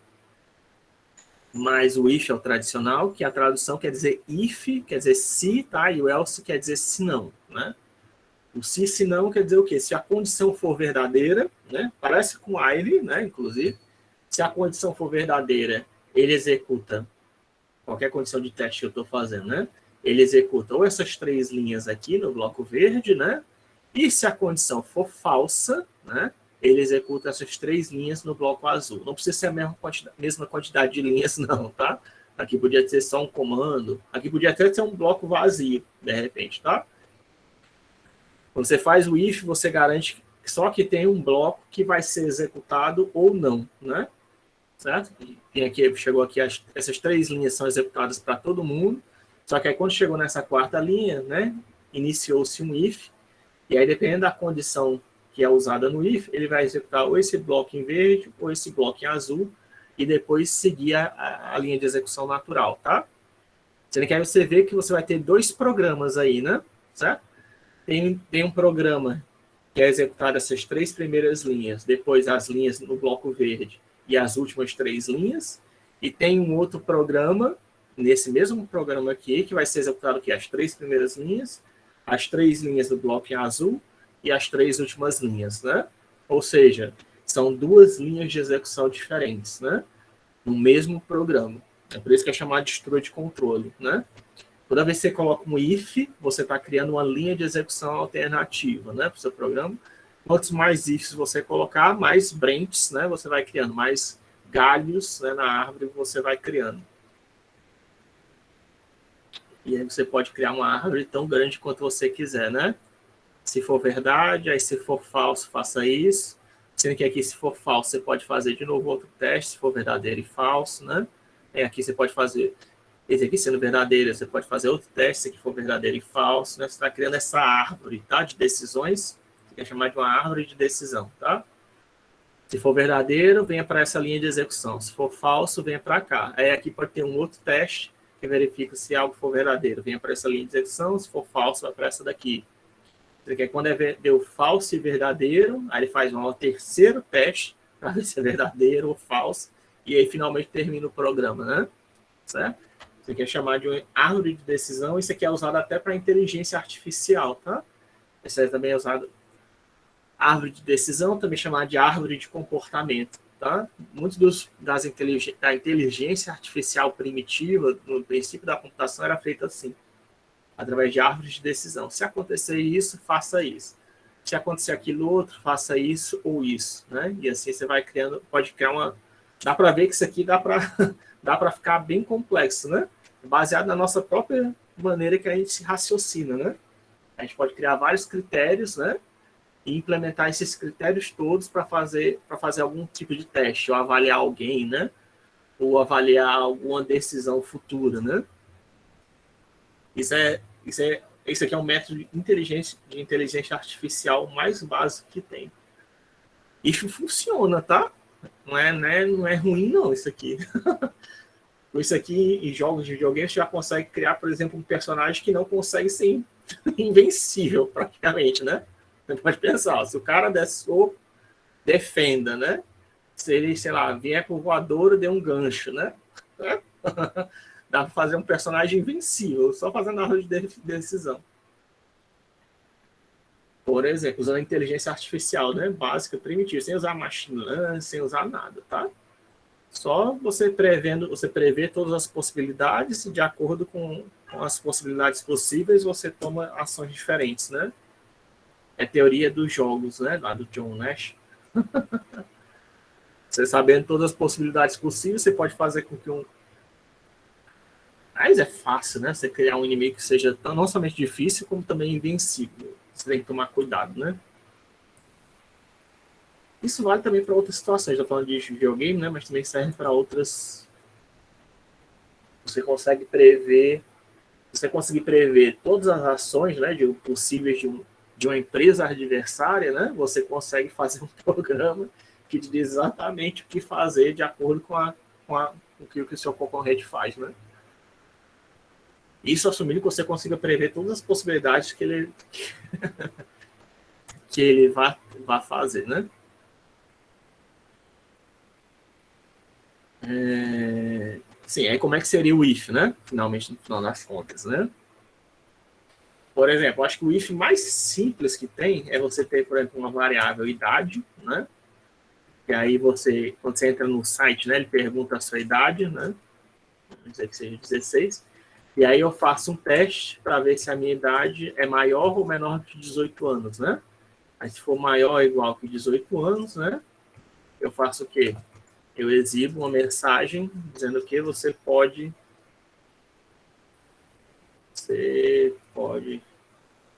[SPEAKER 1] mas o if é o tradicional, que a tradução quer dizer if, quer dizer se, tá? E o else quer dizer se não, né? O se não quer dizer o quê? Se a condição for verdadeira, né? Parece com while, né? Inclusive, se a condição for verdadeira, ele executa qualquer condição de teste que eu estou fazendo, né? Ele executa ou essas 3 linhas aqui no bloco verde, né? E se a condição for falsa, né? Ele executa essas 3 linhas no bloco azul. Não precisa ser a mesma quantidade de linhas, não, tá? Aqui podia ser só um comando. Aqui podia até ser um bloco vazio, de repente, tá? Quando você faz o if, você garante só que tem um bloco que vai ser executado ou não, né? Certo? E aqui, chegou aqui, essas 3 linhas são executadas para todo mundo, só que aí quando chegou nessa 4ª linha, né, iniciou-se um if, e aí dependendo da condição que é usada no if, ele vai executar ou esse bloco em verde ou esse bloco em azul, e depois seguir a linha de execução natural, tá? Sendo que aí você vê que você vai ter 2 programas aí, né? Certo? Tem um programa que é executado essas 3 primeiras linhas, depois as linhas no bloco verde e as últimas 3 linhas, e tem um outro programa, nesse mesmo programa aqui, que vai ser executado aqui as 3 primeiras linhas, as 3 linhas do bloco em azul e as 3 últimas linhas, né? Ou seja, são 2 linhas de execução diferentes, né? No mesmo programa. É por isso que é chamado de estrutura de controle, né? Toda vez que você coloca um if, você está criando uma linha de execução alternativa, né, para o seu programa. Quantos mais ifs você colocar, mais branches, né, você vai criando, mais galhos, né, na árvore você vai criando. E aí você pode criar uma árvore tão grande quanto você quiser, né? Se for verdade, aí se for falso, faça isso. Sendo que aqui, se for falso, você pode fazer de novo outro teste, se for verdadeiro e falso, né? E aqui você pode fazer esse aqui sendo verdadeiro, você pode fazer outro teste, se aqui for verdadeiro e falso, né? Você está criando essa árvore, tá? De decisões, que é chamada de uma árvore de decisão, tá? Se for verdadeiro, venha para essa linha de execução. Se for falso, venha para cá. Aí aqui pode ter um outro teste que verifica se algo for verdadeiro. Venha para essa linha de execução, se for falso, vai para essa daqui. Porque quando deu falso e verdadeiro, aí ele faz um terceiro teste para ver se é verdadeiro ou falso, e aí finalmente termina o programa, né? Certo? Isso aqui é chamado de uma árvore de decisão. Isso aqui é usado até para inteligência artificial, tá? Isso aí também é usado. Árvore de decisão, também chamada de árvore de comportamento, tá? Muitos da inteligência artificial primitiva, no princípio da computação, era feita assim, através de árvores de decisão. Se acontecer isso, faça isso. Se acontecer aquilo outro, faça isso ou isso, né? E assim você vai criando, pode criar uma. Dá para ver que isso aqui dá para ficar bem complexo, né? Baseado na nossa própria maneira que a gente se raciocina, né? A gente pode criar vários critérios, né? E implementar esses critérios todos para fazer algum tipo de teste, ou avaliar alguém, né? Ou avaliar alguma decisão futura, né? Isso aqui é um método de inteligência artificial mais básico que tem. Isso funciona, tá? Não é ruim, não, isso aqui. Isso aqui, em jogos de videogame, você já consegue criar, por exemplo, um personagem que não consegue ser invencível, praticamente, né? Você pode pensar, se o cara der soco, defenda, né? Se ele, sei lá, vier por voadora, dê um gancho, né? Dá para fazer um personagem invencível, só fazendo a árvore de decisão. Por exemplo, usando a inteligência artificial, né? Básica, primitiva, sem usar machine learning, sem usar nada, tá? Só você prevê todas as possibilidades e de acordo com as possibilidades possíveis, você toma ações diferentes, né? É teoria dos jogos, né? Lá do John Nash. Você sabendo todas as possibilidades possíveis, você pode fazer com que Mas é fácil, né? Você criar um inimigo que seja não somente difícil, como também invencível. Você tem que tomar cuidado, né? Isso vale também para outras situações. Já falando de videogame, né? Mas também serve para outras. Você consegue prever. Você conseguir prever todas as ações, né? Possíveis de uma empresa adversária, né? Você consegue fazer um programa que te diz exatamente o que fazer de acordo com o que o seu concorrente faz, né? Isso assumindo que você consiga prever todas as possibilidades que ele vai fazer, né? Sim, aí como é que seria o if, né? Finalmente, no final das contas, né? Por exemplo, acho que o if mais simples que tem é você ter, por exemplo, uma variável idade, né? E aí quando você entra no site, né? Ele pergunta a sua idade, né? Vamos dizer que seja 16. E aí eu faço um teste para ver se a minha idade é maior ou menor que 18 anos, né? Aí se for maior ou igual que 18 anos, né? Eu faço o quê? Eu exibo uma mensagem dizendo que você pode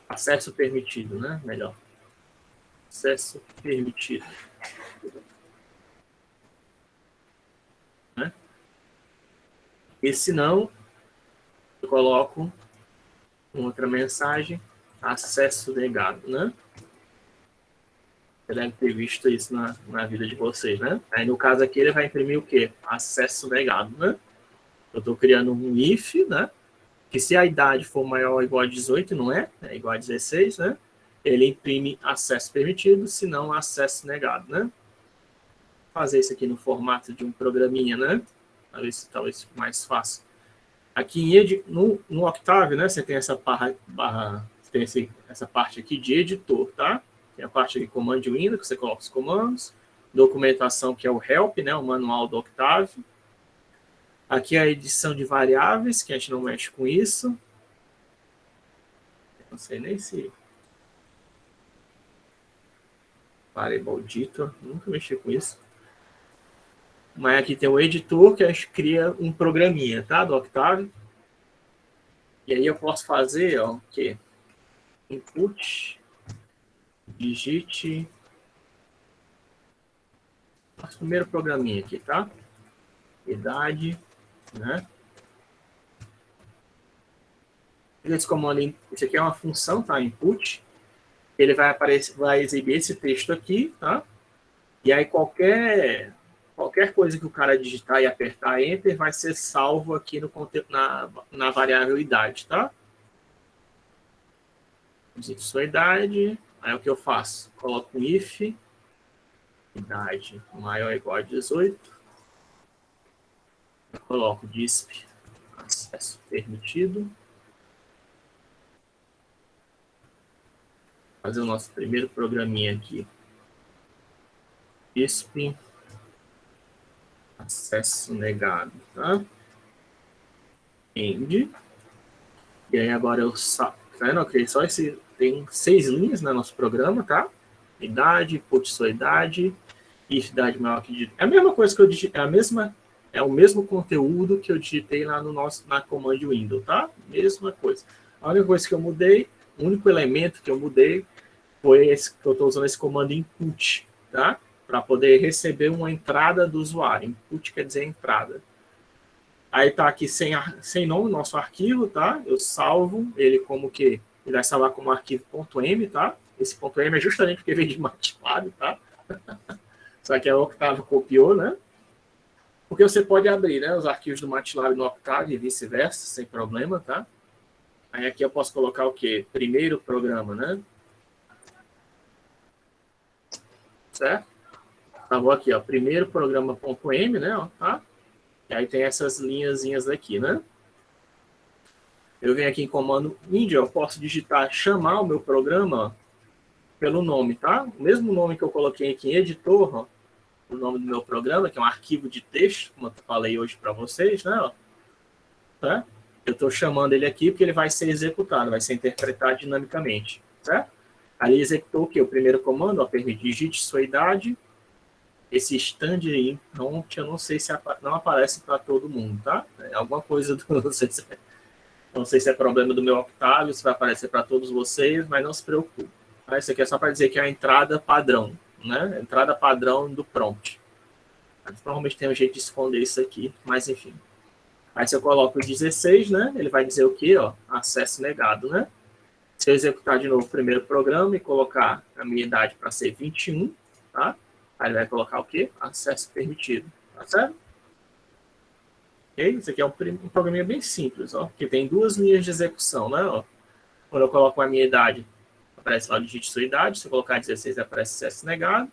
[SPEAKER 1] acesso permitido, né? Melhor. Acesso permitido. Né? E se não, eu coloco outra mensagem, acesso negado, né? Você deve ter visto isso na vida de vocês, né? Aí, no caso aqui, ele vai imprimir o quê? Acesso negado, né? Eu estou criando um if, né? Que se a idade for maior ou igual a 18, não é? É igual a 16, né? Ele imprime acesso permitido, se não, acesso negado, né? Vou fazer isso aqui no formato de um programinha, né? Talvez fique mais fácil. Aqui no Octave, né? Você tem essa tem essa parte aqui de editor, tá? Tem a parte de Command Windows, que você coloca os comandos. Documentação, que é o Help, né? O manual do Octave. Aqui é a edição de variáveis, que a gente não mexe com isso. Não sei nem se... Variable editor, nunca mexi com isso. Mas aqui tem o editor, que a gente cria um programinha, tá? Do Octave. E aí eu posso fazer, ó, o quê? Input, digite... Nosso primeiro programinha aqui, tá? Idade, né? Esse comando, isso aqui é uma função, tá? Input. Ele vai exibir esse texto aqui, tá? E aí qualquer coisa que o cara digitar e apertar Enter vai ser salvo aqui na variável idade, tá? Digite sua idade. Aí o que eu faço? Coloco um if, idade maior ou igual a 18. Eu coloco disp, acesso permitido. Fazer o nosso primeiro programinha aqui. disp, acesso negado, tá? End. E aí agora eu tá vendo? Ok, só esse tem 6 linhas no nosso programa, tá? Idade, input sua idade, if idade maior que digitei. É a mesma coisa que eu digitei, é o mesmo conteúdo que eu digitei lá na Command Window, tá? Mesma coisa. A única coisa que eu mudei, o único elemento que eu mudei foi esse que eu estou usando esse comando input, tá? Para poder receber uma entrada do usuário. Input quer dizer entrada. Aí tá aqui sem nome nosso arquivo, tá? Eu salvo ele como que... Ele vai salvar como arquivo .m, tá? Esse .m é justamente porque veio de MATLAB, tá? Só que a Octave copiou, né? Porque você pode abrir, né, os arquivos do MATLAB no Octave e vice-versa, sem problema, tá? Aí aqui eu posso colocar o quê? Primeiro programa, né? Certo? Tá bom aqui, ó. Primeiro programa.m, né? Ó, tá? E aí tem essas linhazinhas aqui, né? Eu venho aqui em comando India, eu posso digitar, chamar o meu programa ó, pelo nome, tá? O mesmo nome que eu coloquei aqui em editor, ó, o nome do meu programa, que é um arquivo de texto, como eu falei hoje para vocês, né? Ó, tá? Eu estou chamando ele aqui porque ele vai ser executado, vai ser interpretado dinamicamente, certo? Aí executou o quê? O primeiro comando, ó, permite digite sua idade. Esse stand aí, eu não sei se não aparece para todo mundo, tá? É alguma coisa, não sei se é problema do meu Octave, se vai aparecer para todos vocês, mas não se preocupe. Tá? Isso aqui é só para dizer que é a entrada padrão, né? Entrada padrão do prompt. Mas, provavelmente tem um jeito de esconder isso aqui, mas enfim. Aí se eu coloco 16, né? Ele vai dizer o quê? Ó, acesso negado, né? Se eu executar de novo o primeiro programa e colocar a minha idade para ser 21, tá? Aí ele vai colocar o quê? Acesso permitido, tá certo? Ok? Isso aqui é um programinha bem simples, ó, que tem 2 linhas de execução, né? Ó. Quando eu coloco a minha idade, aparece lá o digite sua idade. Se eu colocar 16, aparece acesso negado.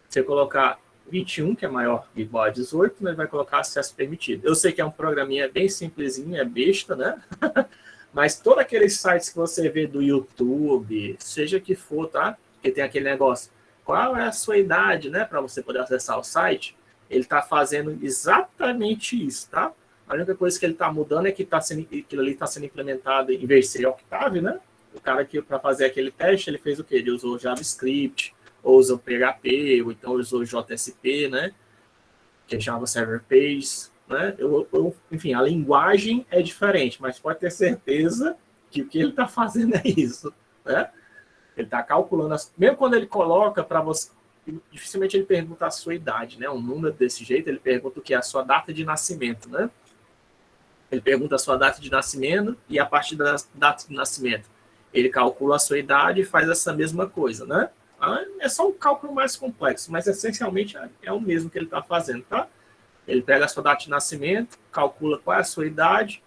[SPEAKER 1] Se eu colocar 21, que é maior que igual a 18, ele vai colocar acesso permitido. Eu sei que é um programinha bem simplesinho, é besta, né? Mas todos aqueles sites que você vê do YouTube, seja que for, tá? Que tem aquele negócio, qual é a sua idade, né? Para você poder acessar o site, ele está fazendo exatamente isso, tá? A única coisa que ele está mudando é que aquilo ali está sendo implementado em vez de ser Octave, né? O cara que para fazer aquele teste, ele fez o quê? Ele usou JavaScript, ou usou PHP, ou então usou JSP, né? Que é Java Server Page, né? Enfim, a linguagem é diferente, mas pode ter certeza que o que ele está fazendo é isso, né? Ele está calculando, mesmo quando ele coloca para você, dificilmente ele pergunta a sua idade, né? Um número desse jeito, ele pergunta o que é a sua data de nascimento, né? Ele pergunta a sua data de nascimento e a partir da data de nascimento ele calcula a sua idade e faz essa mesma coisa, né? É só um cálculo mais complexo, mas essencialmente é o mesmo que ele está fazendo, tá? Ele pega a sua data de nascimento, calcula qual é a sua idade,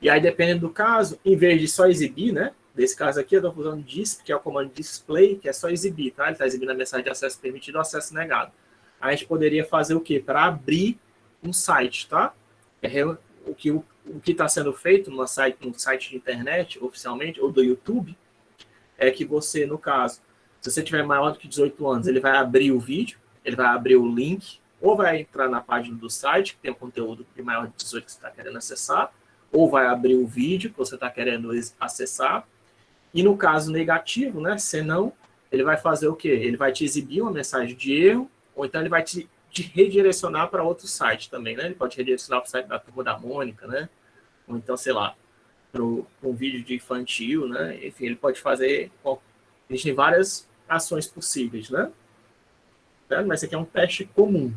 [SPEAKER 1] e aí, dependendo do caso, em vez de só exibir, né? Nesse caso aqui, eu estou usando disp, que é o comando display, que é só exibir, tá? Ele está exibindo a mensagem de acesso permitido ou acesso negado. A gente poderia fazer o quê? Para abrir um site, tá? O que está sendo feito num site de internet, oficialmente, ou do YouTube, é que você, no caso, se você tiver maior do que 18 anos, ele vai abrir o vídeo, ele vai abrir o link, ou vai entrar na página do site, que tem o conteúdo de maior de 18 que você está querendo acessar, ou vai abrir o vídeo que você está querendo acessar. E no caso negativo, né, senão, ele vai fazer o quê? Ele vai te exibir uma mensagem de erro, ou então ele vai te redirecionar para outro site também, né? Ele pode redirecionar para o site da Turma da Mônica, né? Ou então, sei lá, para um vídeo de infantil, né? Enfim, ele pode fazer... Existem várias ações possíveis, né? Mas esse aqui é um teste comum.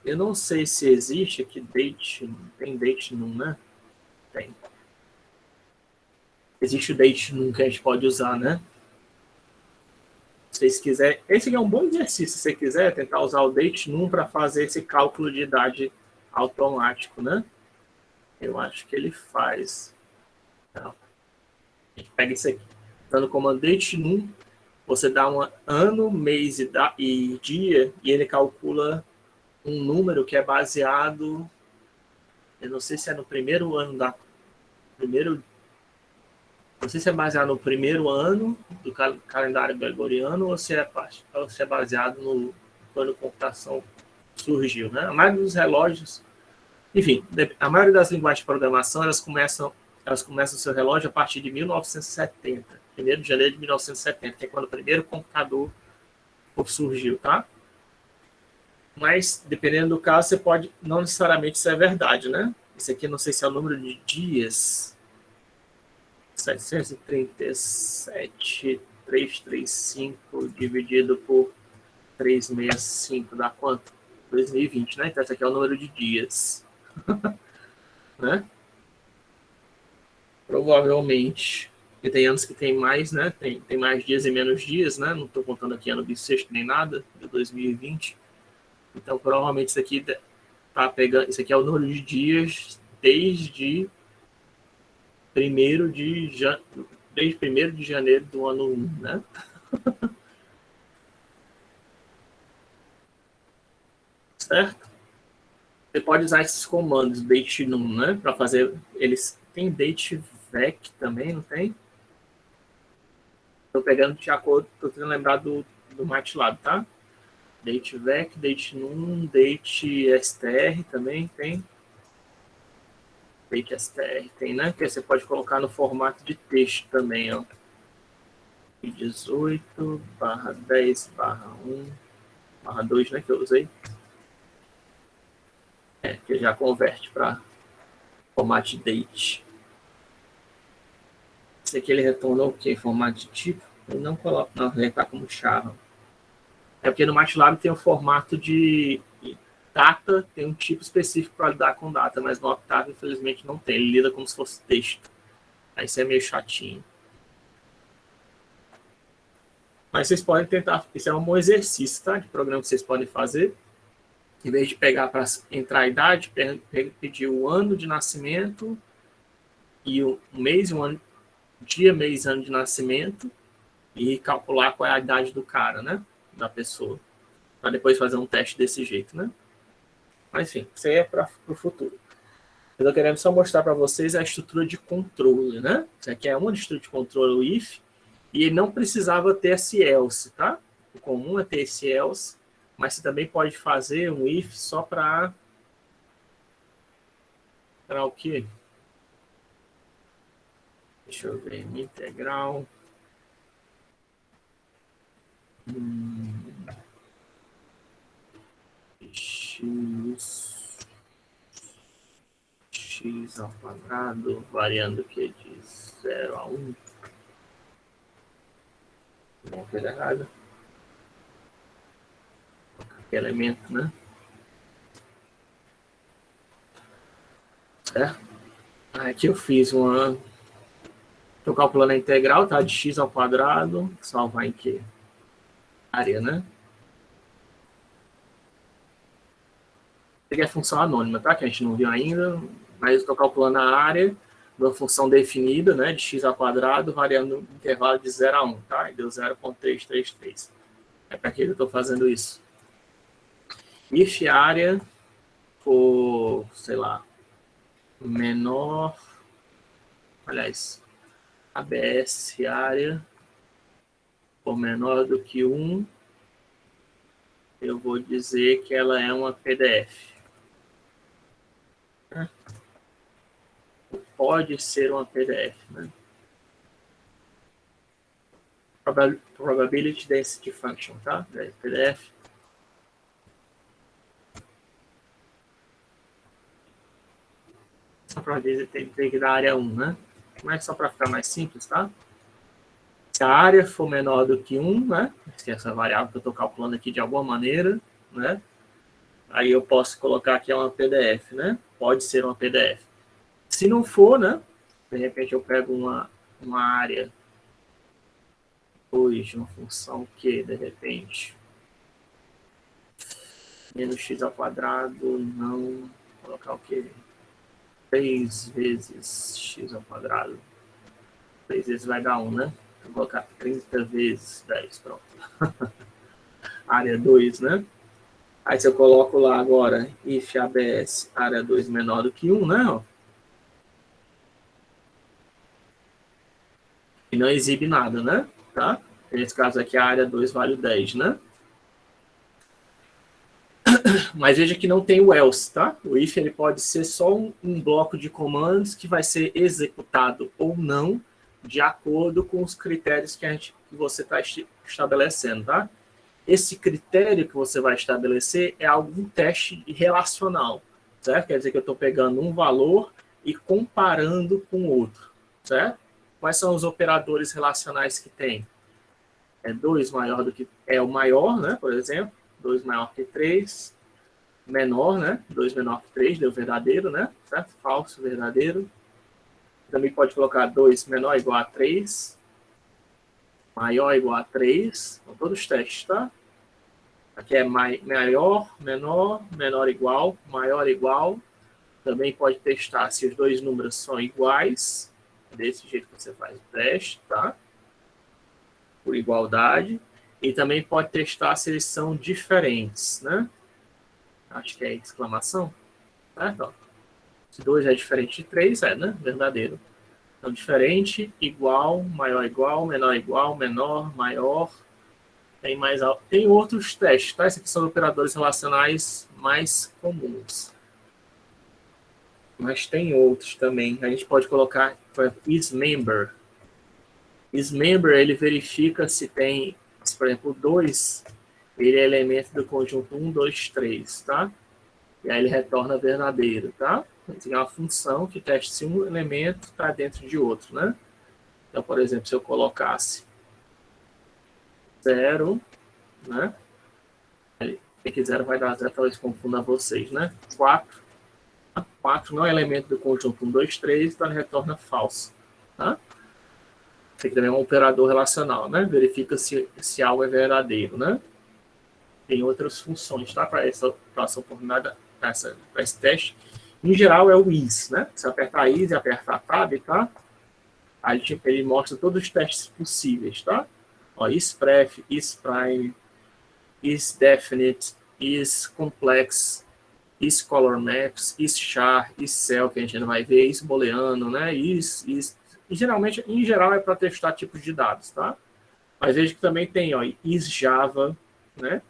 [SPEAKER 1] Eu não sei se existe aqui date, tem date num, né? Tem. Existe o date num que a gente pode usar, né? Se vocês quiserem, esse aqui é um bom exercício, se você quiser tentar usar o date num para fazer esse cálculo de idade automático, né? Eu acho que ele faz. Então, a gente pega isso aqui. Dando o comando date num, você dá um ano, mês e dia, e ele calcula um número que é baseado, eu não sei se é no primeiro ano não sei se é baseado no primeiro ano do calendário gregoriano ou se é baseado no quando a computação surgiu, né? A maioria dos relógios, enfim, a maioria das linguagens de programação, elas começam o seu relógio a partir de 1970, 1º de janeiro de 1970, que é quando o primeiro computador surgiu, tá? Mas, dependendo do caso, você pode, não necessariamente isso é verdade, né? Esse aqui, não sei se é o número de dias, 737,335 dividido por 365 dá quanto? 2020, né? Então, esse aqui é o número de dias, né? Provavelmente. E tem anos que tem mais, né? Tem mais dias e menos dias, né? Não estou contando aqui ano bissexto nem nada, de 2020. Então, provavelmente isso aqui tá pegando. Isso aqui é o número de dias desde 1º de janeiro do ano 1, né? Certo? Você pode usar esses comandos date num, né? Para fazer. Eles tem date vec também, não tem? Estou pegando de acordo, estou tentando lembrar do MATLAB, tá? Date vec, date num, date str também tem. Date str tem, né? Que você pode colocar no formato de texto também, ó. 18/10/1/2, né? Que eu usei. Que já converte para formato date. Esse aqui ele retornou o quê? Formato de tipo? Ele não coloca, não, ele está como char. É porque no MATLAB tem um formato de data, tem um tipo específico para lidar com data, mas no Octave, infelizmente, não tem. Ele lida como se fosse texto. Aí isso é meio chatinho. Mas vocês podem tentar, isso é um bom exercício, tá? De programa que vocês podem fazer. Em vez de pegar para entrar a idade, pedir o ano de nascimento e o mês, um ano, dia, mês, ano de nascimento e calcular qual é a idade do cara, né? Da pessoa. Para depois fazer um teste desse jeito, né? Mas enfim, isso aí é para o futuro. Eu estou querendo só mostrar para vocês a estrutura de controle, né? Isso aqui é uma estrutura de controle, o if, e ele não precisava ter esse else, tá? O comum é ter esse else, mas você também pode fazer um if só para o quê? Deixa eu ver, integral. X ao quadrado, variando que de 0 a 1. Uma coisa errada. Elemento, né? Certo? Aqui eu fiz uma... Estou calculando a integral, tá? De x ao quadrado. Salvar em quê? Área, né? Isso aqui é função anônima, tá? Que a gente não viu ainda. Mas eu estou calculando a área de uma função definida, né? De x ao quadrado, variando no intervalo de 0 a 1, tá? E deu 0,333. É para que eu estou fazendo isso. If área for, sei lá, menor... Aliás, ABS área for menor do que 1, eu vou dizer que ela é uma PDF. Pode ser uma PDF, né? Probability Density Function, tá? PDF. Só para dizer, tem que dar área 1, né? Mas só para ficar mais simples, tá? Se a área for menor do que 1, né? Se essa variável que eu estou calculando aqui de alguma maneira, né? Aí eu posso colocar aqui uma PDF, né? Pode ser uma PDF. Se não for, né? De repente eu pego uma área 2 de uma função que, de repente, menos x ao quadrado, não... Vou colocar o quê? 3 vezes x ao quadrado. 3 vezes vai dar 1, né? Vou colocar 30 vezes 10, pronto. Área 2, né? Aí se eu coloco lá agora, if ABS, área 2 menor do que 1, né? E não exibe nada, né? Tá? Nesse caso aqui, a área 2 vale 10, né? Mas veja que não tem o else, tá? O if ele pode ser só um bloco de comandos que vai ser executado ou não de acordo com os critérios que você está estabelecendo, tá? Esse critério que você vai estabelecer é algum teste relacional, certo? Quer dizer que eu estou pegando um valor e comparando com outro, certo? Quais são os operadores relacionais que tem? É 2 maior do que... É o maior, né? Por exemplo, 2 maior que 3, menor, né? 2 menor que 3, deu verdadeiro, né? Certo? Falso, verdadeiro. Também pode colocar 2 menor ou igual a 3, maior ou igual a 3, são todos testes, tá? Aqui é maior, menor, menor igual, maior igual. Também pode testar se os dois números são iguais, desse jeito que você faz o teste, tá? Por igualdade. E também pode testar se eles são diferentes, né? Acho que é exclamação, certo? Se 2 é diferente de 3, né? Verdadeiro. Então, diferente, igual, maior igual, menor, maior. Tem outros testes, tá? Esses aqui são operadores relacionais mais comuns. Mas tem outros também. A gente pode colocar, por exemplo, isMember. IsMember, ele verifica se tem, por exemplo, 2, ele é elemento do conjunto 1, 2, 3, tá? E aí ele retorna verdadeiro, tá? Tem uma função que testa se um elemento está dentro de outro, né? Então, por exemplo, se eu colocasse 0, né? Se 0 vai dar 0, talvez confunda vocês, né? 4. 4 não é elemento do conjunto 1, 2, 3, então ele retorna falso, tá? Isso aqui também é um operador relacional, né? Verifica se algo é verdadeiro, né? Tem outras funções, tá? Para essa próxima oportunidade, para esse teste. Em geral, é o is, né? Se apertar is e apertar tab, tá? Aí ele mostra todos os testes possíveis, tá? Ó, ispref, isprime, isDefinite, isComplex, isColorMaps, isChar, isCell, que a gente ainda vai ver, isBooleano, né? E geralmente, em geral, é para testar tipos de dados, tá? Mas veja que também tem, ó, isJava, né?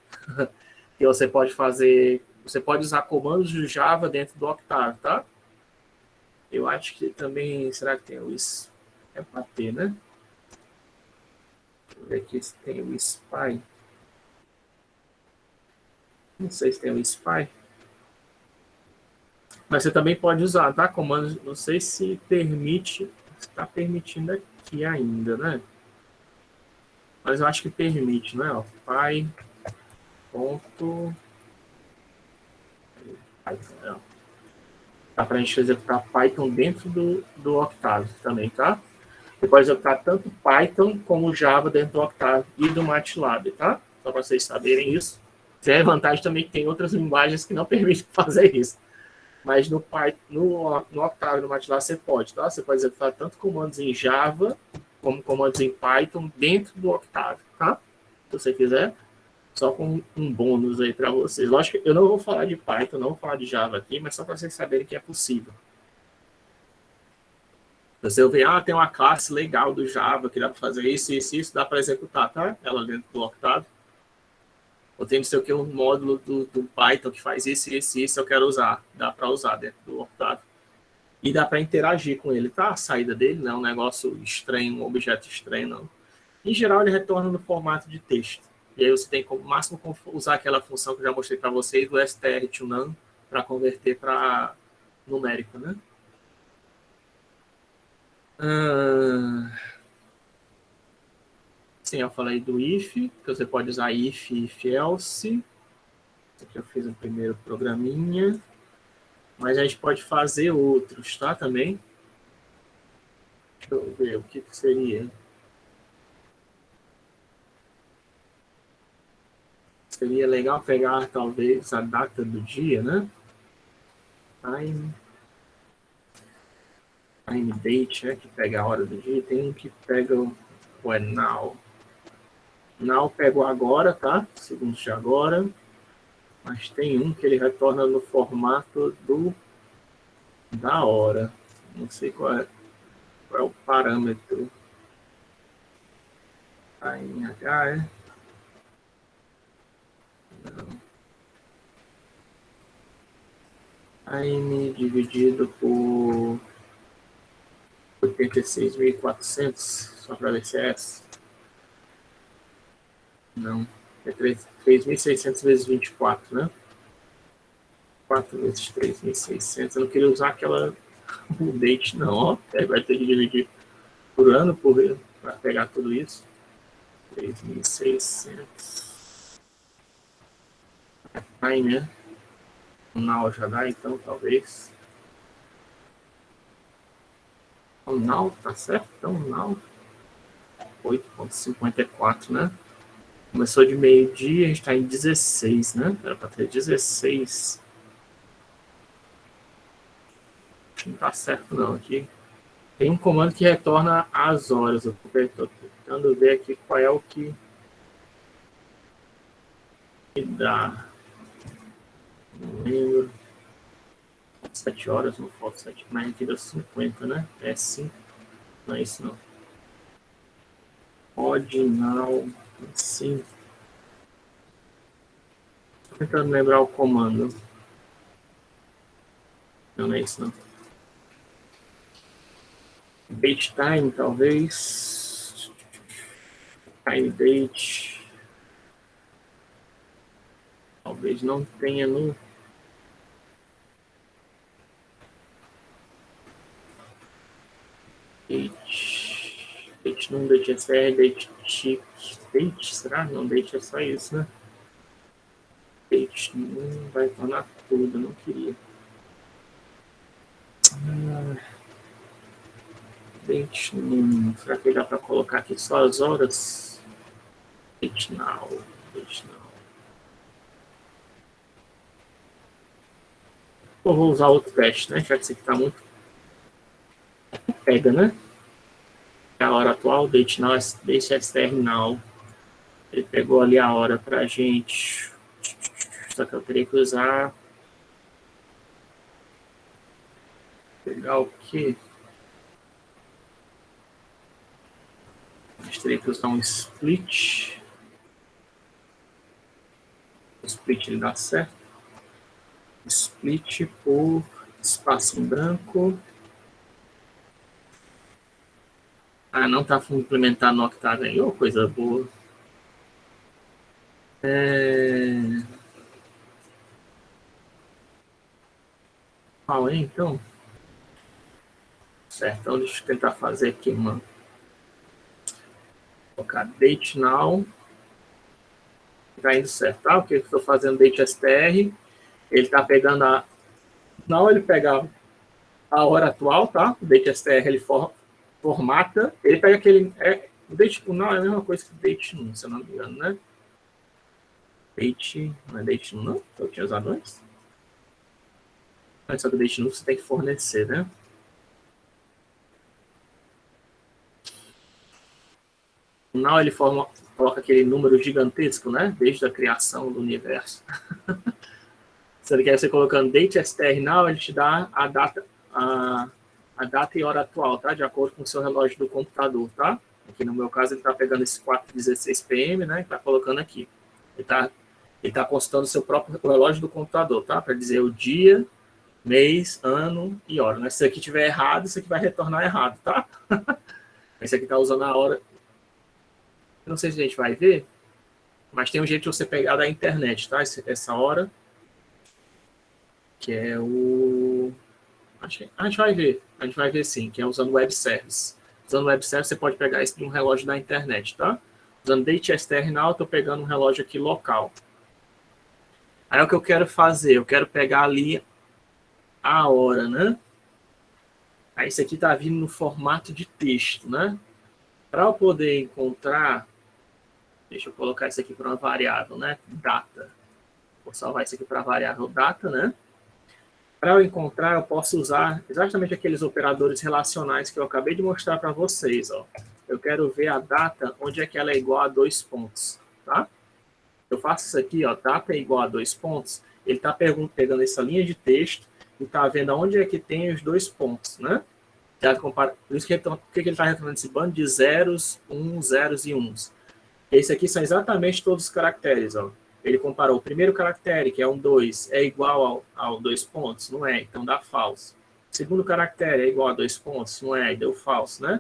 [SPEAKER 1] Que você pode usar comandos de Java dentro do Octave, tá? Eu acho que também, será que tem o is? É para ter, né? Deixa eu ver aqui se tem o spy. Não sei se tem o spy. Mas você também pode usar, tá? Comandos, não sei se permite, está permitindo aqui ainda, né? Mas eu acho que permite, né? Ó, Py, ponto, Python, né? Dá para a gente executar Python dentro do Octave também, tá? Você pode executar tanto Python como Java dentro do Octave e do MATLAB, tá? Só para vocês saberem isso. Tem a vantagem também que tem outras linguagens que não permitem fazer isso. Mas no Python, no Octave e no MATLAB você pode, tá? Você pode executar tanto comandos em Java como comandos em Python dentro do Octave, tá? Se você quiser. Só com um bônus aí para vocês. Lógico que eu não vou falar de Python, não vou falar de Java aqui, mas só para vocês saberem que é possível. Você vê, tem uma classe legal do Java que dá para fazer isso, isso, isso, dá para executar, tá? Ela dentro do Octave. Ou tem não sei o que, um módulo do Python que faz isso, isso, isso, eu quero usar. Dá para usar dentro do Octave. E dá para interagir com ele, tá? A saída dele não é um negócio estranho, um objeto estranho, não. Em geral, ele retorna no formato de texto. E aí você tem como máximo usar aquela função que eu já mostrei para vocês, do str to none, para converter para numérico, né? Sim, eu falei do if, que você pode usar if else. Aqui eu fiz o primeiro programinha. Mas a gente pode fazer outros, tá? Também. Deixa eu ver o que seria. Seria legal pegar, talvez, a data do dia, né? Time date, né? Que pega a hora do dia. Tem um que pega o now. Now pega o agora, tá? Segundos de agora. Mas tem um que ele retorna no formato da hora. Não sei qual é o parâmetro. Time H, é? Não. Time dividido por 86.400, só para ver se é essa. Não, é 3.600 vezes 24, né? 4 vezes 3.600. Eu não queria usar aquela date, não. Ó, vai ter que dividir por ano para pegar tudo isso. 3.600. Aí, né? Um now já dá, então, talvez. O now, tá certo? Então, now. 8,54, né? Começou de meio-dia, a gente está em 16, né? Era para ter 16. Não tá certo, não. Aqui tem um comando que retorna as horas. Eu estou tentando ver aqui qual é o que dá. Não lembro. 7 horas, não falta 7, mas aqui deu 50, né? É 5. Não é isso, não. Ordinal. Sim. Tô tentando lembrar o comando. Não é isso, não. Date time, talvez. Time date. Talvez não tenha no. Date não, date SR, date tick. Date, será? Não, date é só isso, né? Date não vai tornar tudo, não queria. Date não. Será que dá para colocar aqui só as horas? Date now. Date now. Eu vou usar outro teste, né? Já que esse aqui está muito. Pega, né? É a hora atual, date now, date SR now. Ele pegou ali a hora pra gente. Só que eu teria que usar. Pegar o quê? A gente teria que usar um split. O split ele dá certo. Split por espaço em branco. Não está implementado no Octave aí. Oh, coisa boa. Qual é, então? Certo, então deixa eu tentar fazer aqui, mano. colocar date now. Está indo certo, tá? Porque eu estou fazendo date str, ele está pegando a... Não, ele pega a hora atual, tá? O date str ele formata, ele pega aquele... o date não é a mesma coisa que date 1, se eu não me engano, né? Date, não é date 1, não? Eu tinha usado antes. Mas só que o date 1 você tem que fornecer, né? Não, ele coloca aquele número gigantesco, né? Desde a criação do universo. Sendo que aí você colocando date str now, ele te dá a data, a data e hora atual, tá? De acordo com o seu relógio do computador, tá? Aqui no meu caso ele está pegando esse 4:16 PM, né? E está colocando aqui. Ele tá consultando o seu próprio relógio do computador, tá? Para dizer o dia, mês, ano e hora. Né? Se isso aqui tiver errado, isso aqui vai retornar errado, tá? Esse aqui está usando a hora. Eu não sei se a gente vai ver, mas tem um jeito de você pegar da internet, tá? Essa hora, que é o... A gente vai ver sim, que é usando web service. Usando web service, você pode pegar isso de um relógio da internet, tá? Usando date str now, eu estou pegando um relógio aqui local. Aí o que eu quero fazer? Eu quero pegar ali a hora, né? Aí isso aqui está vindo no formato de texto, né? Para eu poder encontrar, deixa eu colocar isso aqui para uma variável, né? Data. Vou salvar isso aqui para a variável data, né? Para eu encontrar, eu posso usar exatamente aqueles operadores relacionais que eu acabei de mostrar para vocês. Ó. Eu quero ver a data, onde é que ela é igual a 2 pontos. Tá? Eu faço isso aqui, ó, data é igual a 2 pontos. Ele está pegando essa linha de texto e está vendo onde é que tem os 2 pontos. Né? Por isso que ele está retornando esse bando de zeros, zeros e uns. Esse aqui são exatamente todos os caracteres. Ó. Ele comparou o primeiro caractere, que é um 2, é igual ao 2 pontos? Não é, então dá falso. O segundo caractere é igual a 2 pontos? Não é, deu falso, né?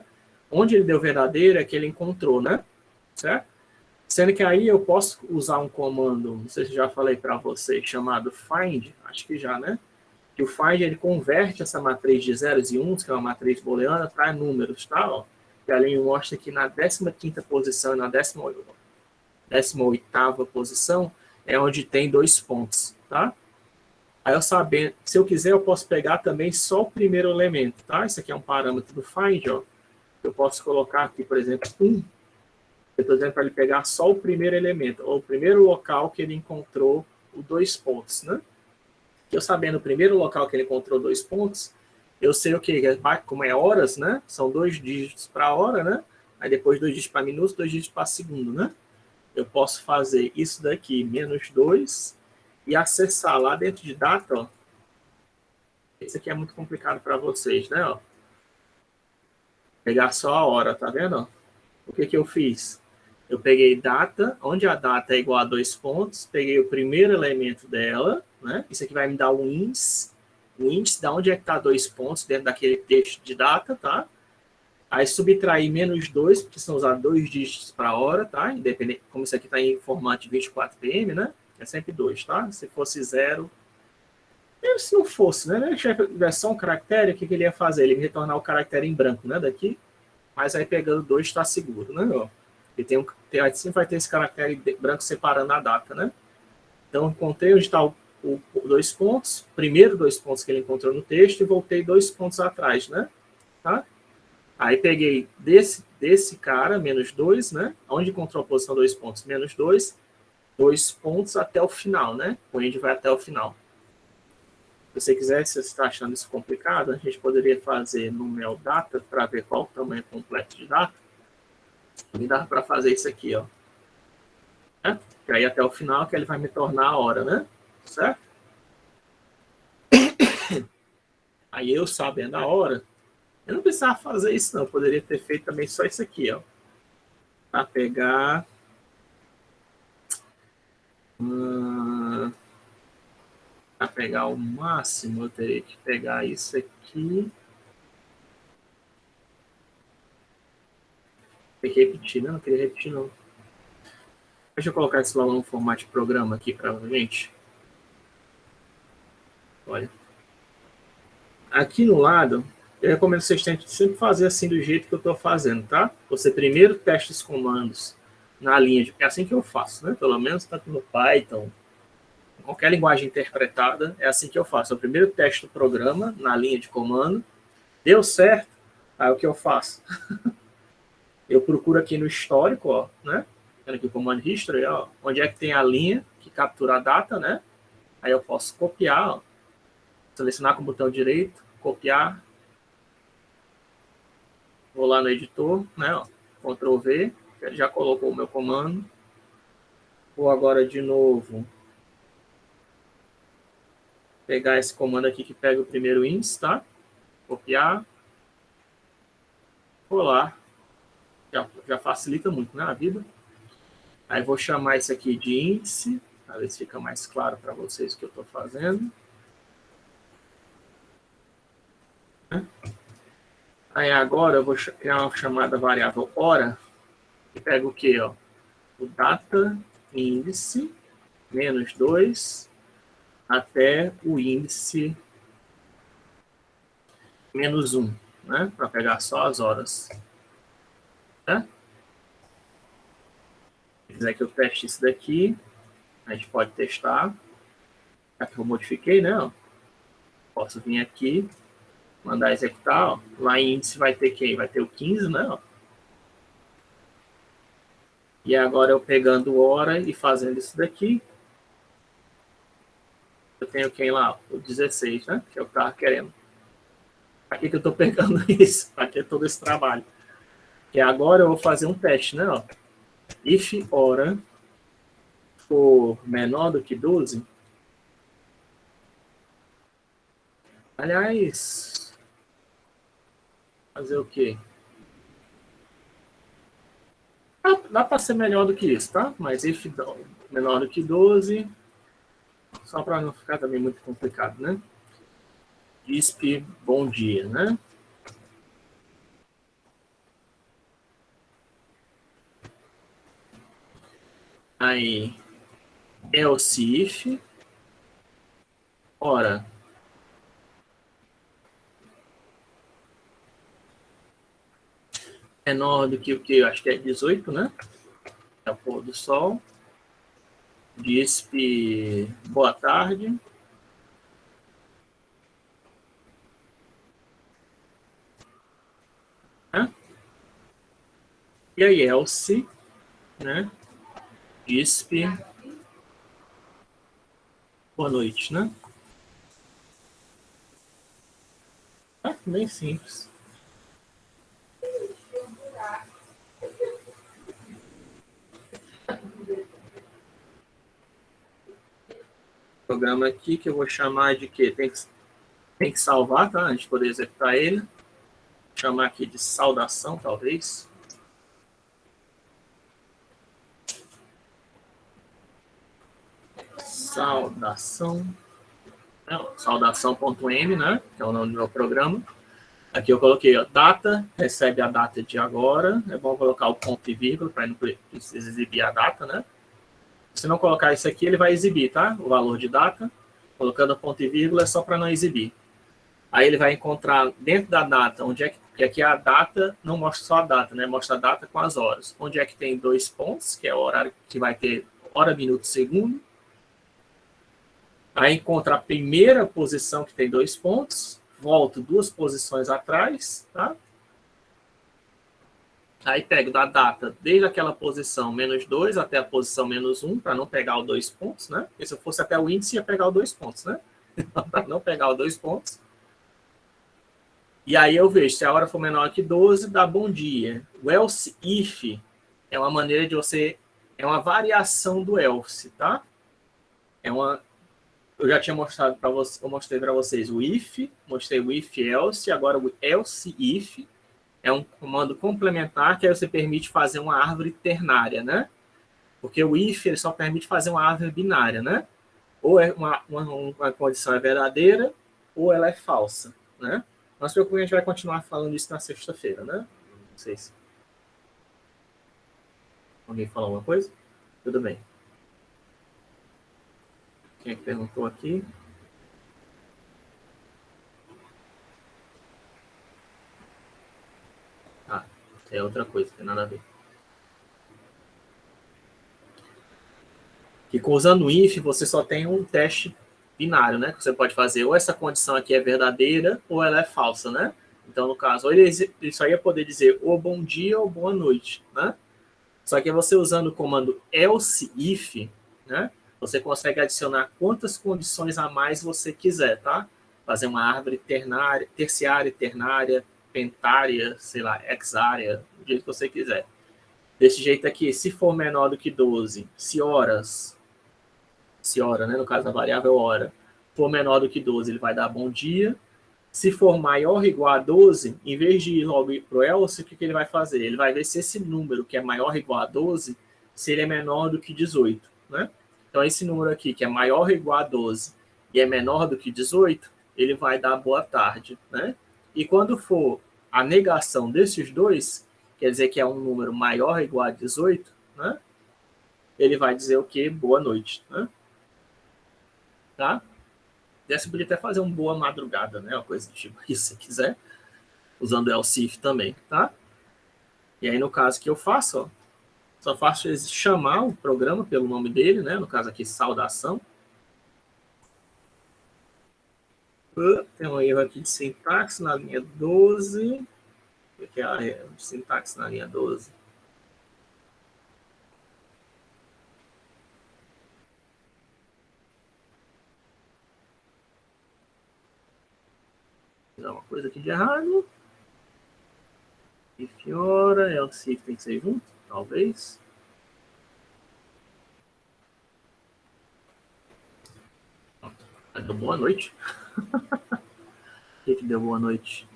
[SPEAKER 1] Onde ele deu verdadeiro é que ele encontrou, né? Certo? Sendo que aí eu posso usar um comando, não sei se já falei para vocês, chamado find, acho que já, né? Que o find, ele converte essa matriz de zeros e uns, que é uma matriz booleana, para números, tá? Ó. E ali mostra que na 15ª posição e na 18ª posição é onde tem 2 pontos, tá? Aí eu sabendo, se eu quiser, eu posso pegar também só o primeiro elemento, tá? Isso aqui é um parâmetro do find, ó. Eu posso colocar aqui, por exemplo, 1. Eu estou dizendo para ele pegar só o primeiro elemento, ou o primeiro local que ele encontrou os 2 pontos, né? Eu sabendo o primeiro local que ele encontrou 2 pontos, eu sei o que? Como é horas, né? São 2 dígitos para hora, né? Aí depois 2 dígitos para minuto, 2 dígitos para segundo, né? Eu posso fazer isso daqui, menos 2, e acessar lá dentro de data, ó. Esse aqui é muito complicado para vocês, né? Ó. Pegar só a hora, tá vendo? Ó? O que eu fiz? Eu peguei data, onde a data é igual a 2 pontos, peguei o primeiro elemento dela, né? Isso aqui vai me dar um índice da onde é que está 2 pontos dentro daquele texto de data, tá? Aí subtrair menos 2, porque são usar 2 dígitos para hora, tá? Independente, como isso aqui está em formato de 24 PM, né? É sempre 2, tá? Se fosse 0... Se não fosse, né? Se tivesse só um caractere, o que ele ia fazer? Ele ia retornar o caractere em branco, né? Daqui. Mas aí pegando 2 está seguro, né? Ó. E sempre vai ter esse caractere branco separando a data, né? Então, encontrei onde está o 2 pontos, primeiro 2 pontos que ele encontrou no texto, e voltei 2 pontos atrás, né? Tá? Aí peguei desse cara, menos 2, né? Onde encontrou a posição 2 pontos? Menos 2, 2 pontos até o final, né? O end vai até o final. Se você quiser, se você está achando isso complicado, a gente poderia fazer no meu data para ver qual o tamanho completo de data. E dá para fazer isso aqui, ó. Né? Que aí até o final que ele vai me tornar a hora, né? Certo? Aí eu sabendo a hora, eu não precisava fazer isso não, eu poderia ter feito também só isso aqui, ó. Para pegar... para pegar o máximo, eu teria que pegar isso aqui. Tem que repetir, não queria repetir não. Deixa eu colocar isso lá no formato de programa aqui para a gente. Olha. Aqui no lado, Eu recomendo que vocês tentem sempre fazer assim do jeito que eu estou fazendo, tá? Você primeiro testa os comandos na linha de... É assim que eu faço, né? Pelo menos tanto no Python, qualquer linguagem interpretada, é assim que eu faço. Eu primeiro testo o programa na linha de comando, deu certo, aí o que eu faço? Eu procuro aqui no histórico, ó, né? Vendo aqui o Command History, ó, onde é que tem a linha que captura a data, né? Aí eu posso copiar, ó, selecionar com o botão direito, copiar, vou lá no editor, né? Ó, Ctrl V, ele já colocou o meu comando. Vou agora de novo pegar esse comando aqui que pega o primeiro índice, tá? Copiar, colar, já facilita muito, né, a vida. Aí vou chamar isso aqui de índice, para ver se fica mais claro para vocês o que eu estou fazendo. Aí agora eu vou criar uma chamada variável hora, que pega o quê? Ó? O data índice menos 2 até o índice menos 1, né? Para pegar só as horas. Né? Se quiser que eu teste isso daqui, a gente pode testar. Já que eu modifiquei, né? Ó. Posso vir aqui, mandar executar. Ó. Lá em índice vai ter quem? Vai ter o 15, né? Ó. E agora eu pegando hora e fazendo isso daqui, eu tenho quem lá? O 16, né? Que é o que eu estava querendo. Para que eu estou pegando isso? Para que todo esse trabalho? Que agora eu vou fazer um teste, né? Ó. If hora for menor do que 12, aliás, fazer o quê? Dá para ser melhor do que isso, tá? Mas if menor do que 12, só para não ficar também muito complicado, né? ISP, bom dia, né? Aí, else if, ora, menor do que o que? Acho que é 18, né? É o pôr do sol. DISP, boa tarde. Né? E aí, else, né? DISP, boa noite, né? Bem simples. Programa aqui que eu vou chamar de quê? Tem que salvar, tá? Antes de poder executar ele. Vou chamar aqui de saudação, talvez. Saudação. Saudação.m, né? Que é o nome do meu programa. Aqui eu coloquei, ó, data, recebe a data de agora. É bom colocar o ponto e vírgula para não precisar exibir a data, né? Se não colocar isso aqui, ele vai exibir, tá? O valor de data. Colocando ponto e vírgula é só para não exibir. Aí ele vai encontrar dentro da data, onde é que aqui a data não mostra só a data, né? Mostra a data com as horas. Onde é que tem 2 pontos, que é o horário que vai ter hora, minuto, segundo. Aí encontra a primeira posição que tem 2 pontos, volto 2 posições atrás, tá? Aí pego da data desde aquela posição menos 2 até a posição menos 1, para não pegar os 2 pontos, né? Porque se eu fosse até o índice, ia pegar os 2 pontos, né? Para não pegar os 2 pontos. E aí eu vejo, se a hora for menor que 12, dá bom dia. O else if é uma maneira de você... É uma variação do else, tá? Eu já tinha mostrado para vocês, eu mostrei para vocês o if, mostrei o if else, agora o else if é um comando complementar que aí você permite fazer uma árvore ternária, né? Porque o if ele só permite fazer uma árvore binária, né? Ou é uma condição é verdadeira ou ela é falsa, né? Mas se a gente vai continuar falando isso na sexta-feira, né? Não sei se alguém falou alguma coisa. Tudo bem. Quem é que perguntou aqui? É outra coisa, não tem nada a ver. Que usando o if, você só tem um teste binário, né? Que você pode fazer ou essa condição aqui é verdadeira ou ela é falsa, né? Então, no caso, ou ele só ia poder dizer ou bom dia ou boa noite, né? Só que você usando o comando else if, né? Você consegue adicionar quantas condições a mais você quiser, tá? Fazer uma árvore ternária, terciária, ternária, pentária, sei lá, hexária, do jeito que você quiser. Desse jeito aqui, se for menor do que 12, se hora, né? No caso da variável hora, for menor do que 12, ele vai dar bom dia. Se for maior ou igual a 12, em vez de ir logo para o else, o que ele vai fazer? Ele vai ver se esse número, que é maior ou igual a 12, se ele é menor do que 18, né? Então, esse número aqui, que é maior ou igual a 12 e é menor do que 18, ele vai dar boa tarde, né? E quando for a negação desses dois, quer dizer que é um número maior ou igual a 18, né? Ele vai dizer o quê? Boa noite, né? Tá? Você podia até fazer uma boa madrugada, né? Uma coisa do tipo isso, se quiser, usando o else if também, tá? E aí, no caso que eu faço, ó, só faço chamar o programa pelo nome dele, né? No caso aqui, saudação. Tem um erro aqui de sintaxe na linha 12. O que é a sintaxe na linha 12? Tem uma coisa aqui de errado. E fiora, else if tem que ser junto, talvez. Deu boa noite. O que deu boa noite?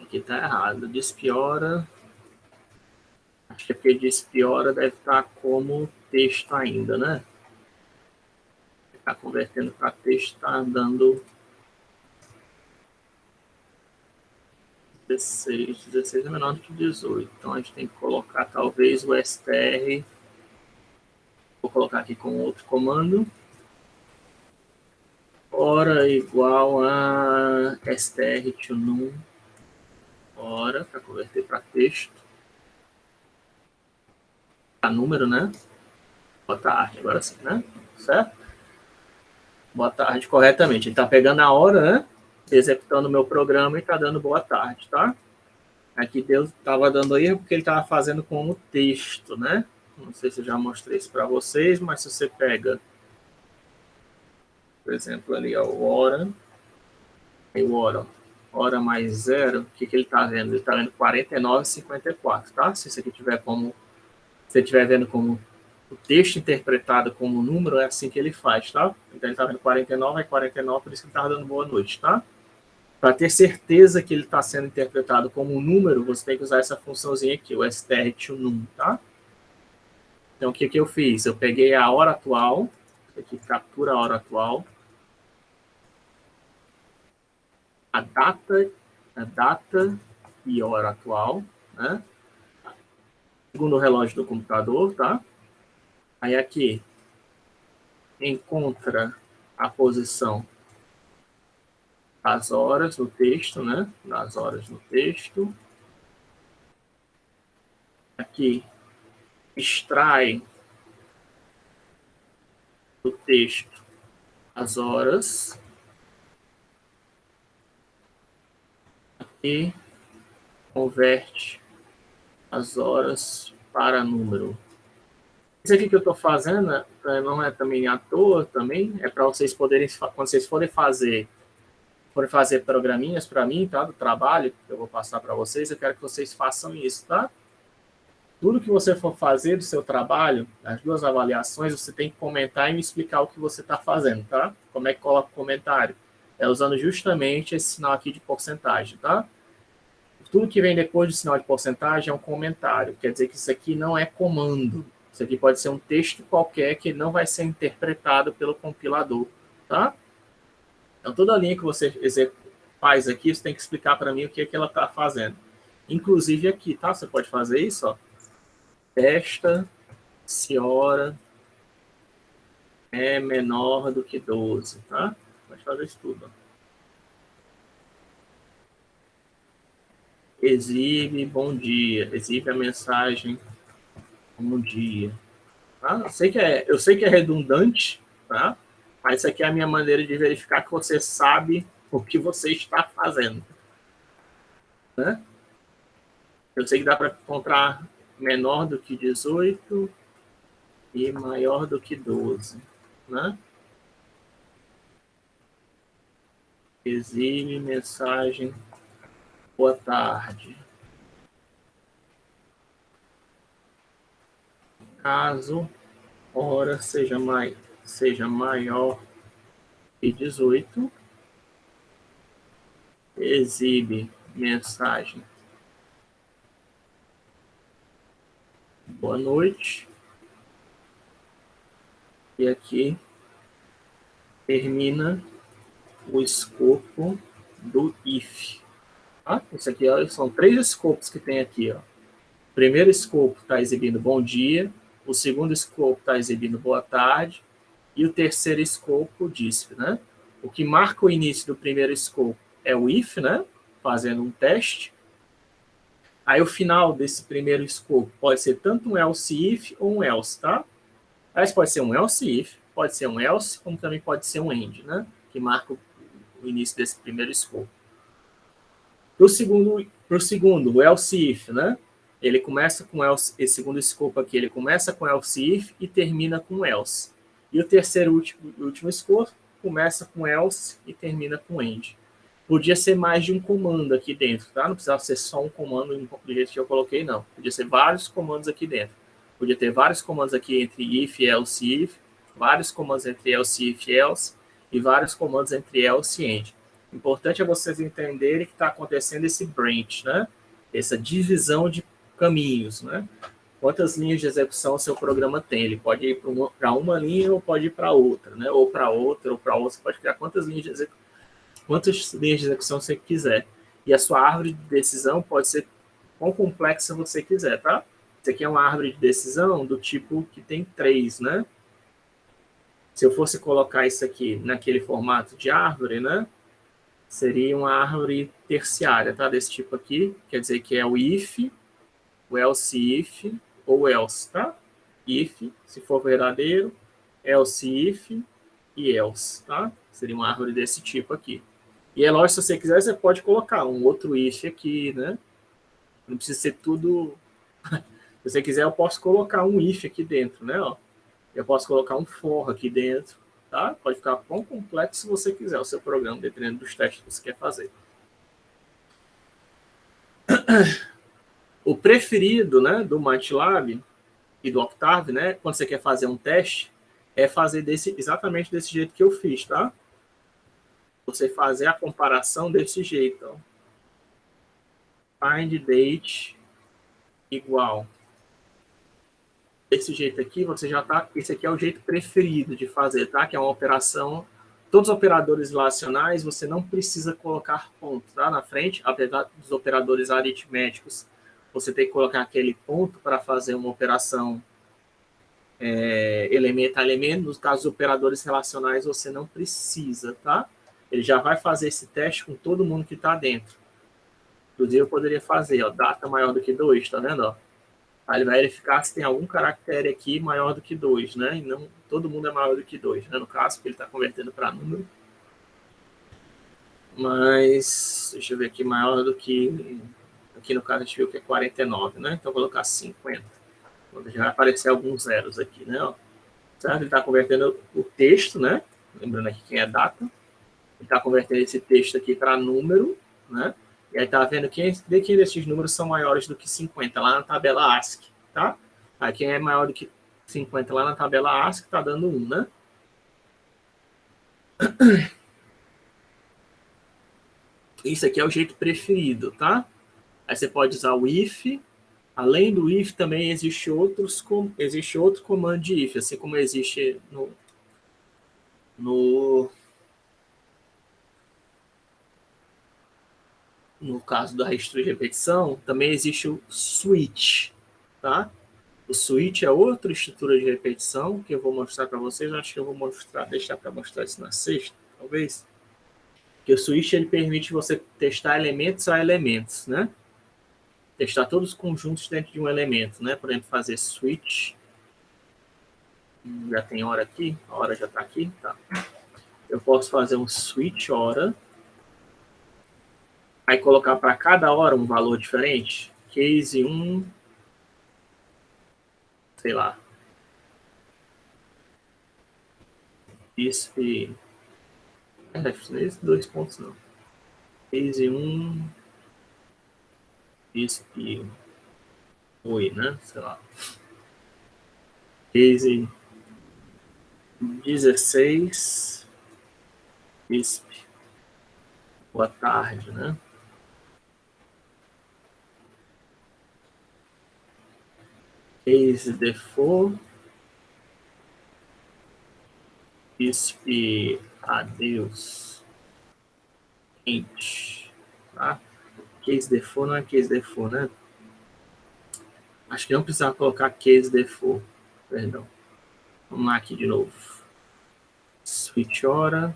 [SPEAKER 1] Aqui tá errado. Despiora. Acho que é porque despiora deve estar como texto ainda, né? Está convertendo para texto, está dando 16. 16 é menor do que 18. Então a gente tem que colocar talvez o str. Vou colocar aqui com outro comando. Hora igual a str to num. Hora, para converter para texto. A número, né? Boa tarde, agora sim, né? Certo? Boa tarde corretamente. Ele está pegando a hora, né? Executando o meu programa e está dando boa tarde, tá? Aqui Deus estava dando erro porque ele estava fazendo como texto, né? Não sei se eu já mostrei isso para vocês, mas se você pega, por exemplo, ali ó, o hora, aí o hora mais zero, o que ele está vendo? Ele está vendo 49,54, tá? Se isso aqui tiver como, se você estiver vendo como o texto interpretado como número, é assim que ele faz, tá? Então ele está vendo 49, é 49, por isso que ele estava dando boa noite, tá? Para ter certeza que ele está sendo interpretado como um número, você tem que usar essa funçãozinha aqui, o str to num, tá? Então, o que eu fiz? Eu peguei a hora atual, aqui captura a hora atual, a data e hora atual, né? Segundo o relógio do computador, tá? Aí aqui, encontra a posição das horas no texto, né? Das horas no texto. Aqui, extrai do texto as horas. E converte as horas para número. Isso aqui que eu estou fazendo não é também à toa, também é para vocês poderem, quando vocês forem fazer programinhas para mim, tá? Do trabalho que eu vou passar para vocês, eu quero que vocês façam isso, tá? Tudo que você for fazer do seu trabalho, as duas avaliações, você tem que comentar e me explicar o que você está fazendo, tá? Como é que coloca o comentário? É usando justamente esse sinal aqui de porcentagem, tá? Tudo que vem depois do sinal de porcentagem é um comentário. Quer dizer que isso aqui não é comando. Isso aqui pode ser um texto qualquer que não vai ser interpretado pelo compilador, tá? Então, toda linha que você faz aqui, você tem que explicar para mim o que é que ela está fazendo. Inclusive aqui, tá? Você pode fazer isso, ó. Esta se hora é menor do que 12, tá? Pode fazer isso tudo, ó. exibe bom dia, exibe a mensagem bom dia. Tá? Eu sei que é redundante, tá? Mas isso aqui é a minha maneira de verificar que você sabe o que você está fazendo. Né? Eu sei que dá para encontrar menor do que 18 e maior do que 12. Né? Exibe mensagem boa tarde. Caso hora seja maior que 18, exibe mensagem boa noite. E aqui termina o escopo do if. Tá? Isso aqui ó, são 3 escopos que tem aqui. Ó. O primeiro escopo está exibindo bom dia, o segundo escopo está exibindo boa tarde, e o terceiro escopo diz, né? O que marca o início do primeiro escopo é o if, né? Fazendo um teste. Aí o final desse primeiro escopo pode ser tanto um else if ou um else, tá? Aí pode ser um else if, pode ser um else, como também pode ser um end, né? Que marca o início desse primeiro escopo. Para o segundo, o else if, né? Ele começa com else, esse segundo escopo aqui, ele começa com else if e termina com else. E o terceiro último escopo começa com else e termina com end. Podia ser mais de um comando aqui dentro, tá? Não precisava ser só um comando do jeito que eu coloquei, não. Podia ser vários comandos aqui dentro. Podia ter vários comandos aqui entre if e else if, vários comandos entre else if e else, e vários comandos entre else e end. O importante é vocês entenderem que está acontecendo esse branch, né? Essa divisão de caminhos, né? Quantas linhas de execução o seu programa tem? Ele pode ir para uma linha ou pode ir para outra, né? Ou para outra, você pode criar quantas linhas de execução você quiser. E a sua árvore de decisão pode ser quão complexa você quiser, tá? Isso aqui é uma árvore de decisão do tipo que tem 3, né? Se eu fosse colocar isso aqui naquele formato de árvore, né? Seria uma árvore terciária, tá? Desse tipo aqui, quer dizer que é o if, o else if ou else, tá? If, se for verdadeiro, else if e else, tá? Seria uma árvore desse tipo aqui. E é lógico, se você quiser, você pode colocar um outro if aqui, né? Não precisa ser tudo... Se você quiser, eu posso colocar um if aqui dentro, né? Ó. Eu posso colocar um for aqui dentro, tá? Pode ficar quão complexo você quiser o seu programa, dependendo dos testes que você quer fazer. O preferido, né, do MATLAB e do Octave, né, quando você quer fazer um teste, é fazer exatamente desse jeito que eu fiz, tá? Você fazer a comparação desse jeito, ó. Find date igual. Desse jeito aqui, você já tá... Esse aqui é o jeito preferido de fazer, tá? Que é uma operação... Todos os operadores relacionais, você não precisa colocar ponto, tá? Na frente, apesar dos operadores aritméticos, você tem que colocar aquele ponto para fazer uma operação elemento a elemento. No caso dos operadores relacionais, você não precisa, tá? Ele já vai fazer esse teste com todo mundo que está dentro. Inclusive, eu poderia fazer, ó, data maior do que 2, tá vendo? Ó? Aí ele vai verificar se tem algum caractere aqui maior do que 2, né? E não todo mundo é maior do que 2, né? No caso, porque ele está convertendo para número. Mas, deixa eu ver aqui, maior do que... Aqui no caso a gente viu que é 49, né? Então, vou colocar 50. Já vai aparecer alguns zeros aqui, né? Ó. Certo? Ele está convertendo o texto, né? Lembrando aqui quem é data. Ele está convertendo esse texto aqui para número, né? E aí tá vendo quem desses números são maiores do que 50 lá na tabela ASCII, tá? Aí quem é maior do que 50 lá na tabela ASCII tá dando 1, né? Isso aqui é o jeito preferido, tá? Aí você pode usar o if. Além do if, também existe outro comando de if, assim como existe no caso da registro de repetição, também existe o switch, tá? O switch é outra estrutura de repetição que eu vou mostrar para vocês. Acho que eu vou deixar para mostrar isso na sexta, talvez. Que o switch ele permite você testar elementos a elementos, né? testar todos os conjuntos dentro de um elemento, né? Por exemplo, fazer switch. Já tem hora aqui, a hora já está aqui, tá? Eu posso fazer um switch hora, aí colocar para cada hora um valor diferente. Case 1, sei lá. ISP. Esses 2 pontos não. Case 1, ISP. Oi, né? Sei lá. Case 16, ISP. Boa tarde, né? Case default. ISP adeus. Int. Tá? Case default não é case default, né? Acho que não precisava colocar case default. Perdão. Vamos lá aqui de novo. Switch hora.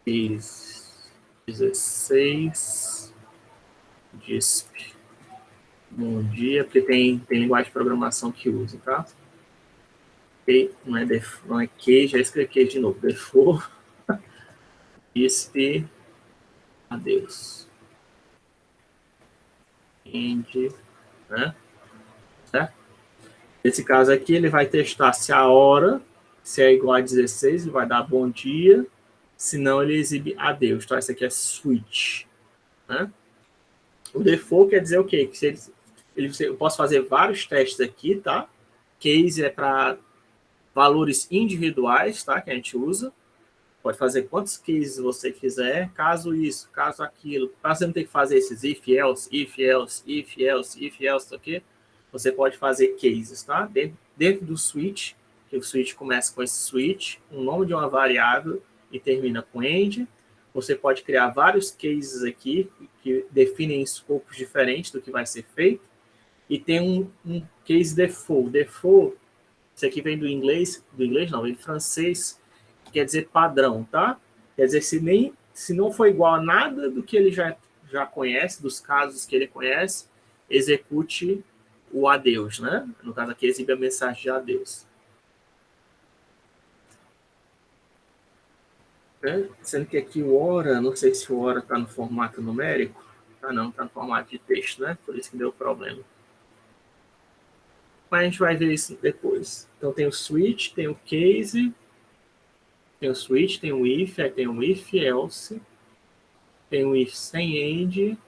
[SPEAKER 1] Case 16. DISP. Bom dia, porque tem linguagem de programação que usa, tá? Não é case, já escrevi case de novo. Default. DISP. Adeus. End. Né? Certo? Nesse caso aqui, ele vai testar se a hora, se é igual a 16, ele vai dar bom dia, senão ele exibe adeus, tá? Isso aqui é switch, né? O default quer dizer o quê? Que eu posso fazer vários testes aqui, tá? Case é para valores individuais, tá? Que a gente usa. Pode fazer quantos cases você quiser, caso isso, caso aquilo. Para você não ter que fazer esses if, else, if, else, if, else, if, else, ok? Você pode fazer cases, tá? Dentro do switch, que o switch começa com esse switch, o nome de uma variável e termina com end. Você pode criar vários cases aqui que definem escopos diferentes do que vai ser feito. E tem um case default. Default, isso aqui vem do inglês não, vem do francês, que quer dizer padrão, tá? Quer dizer, se não for igual a nada do que ele já conhece, dos casos que ele conhece, execute o adeus, né? No caso aqui, exibe a mensagem de adeus. Sendo que aqui o hora, não sei se o hora está no formato numérico. Ah, não, está no formato de texto, né? Por isso que deu problema. Mas a gente vai ver isso depois. Então tem o switch, tem o case, tem o switch, tem o if, aí tem o if else, tem o if sem end,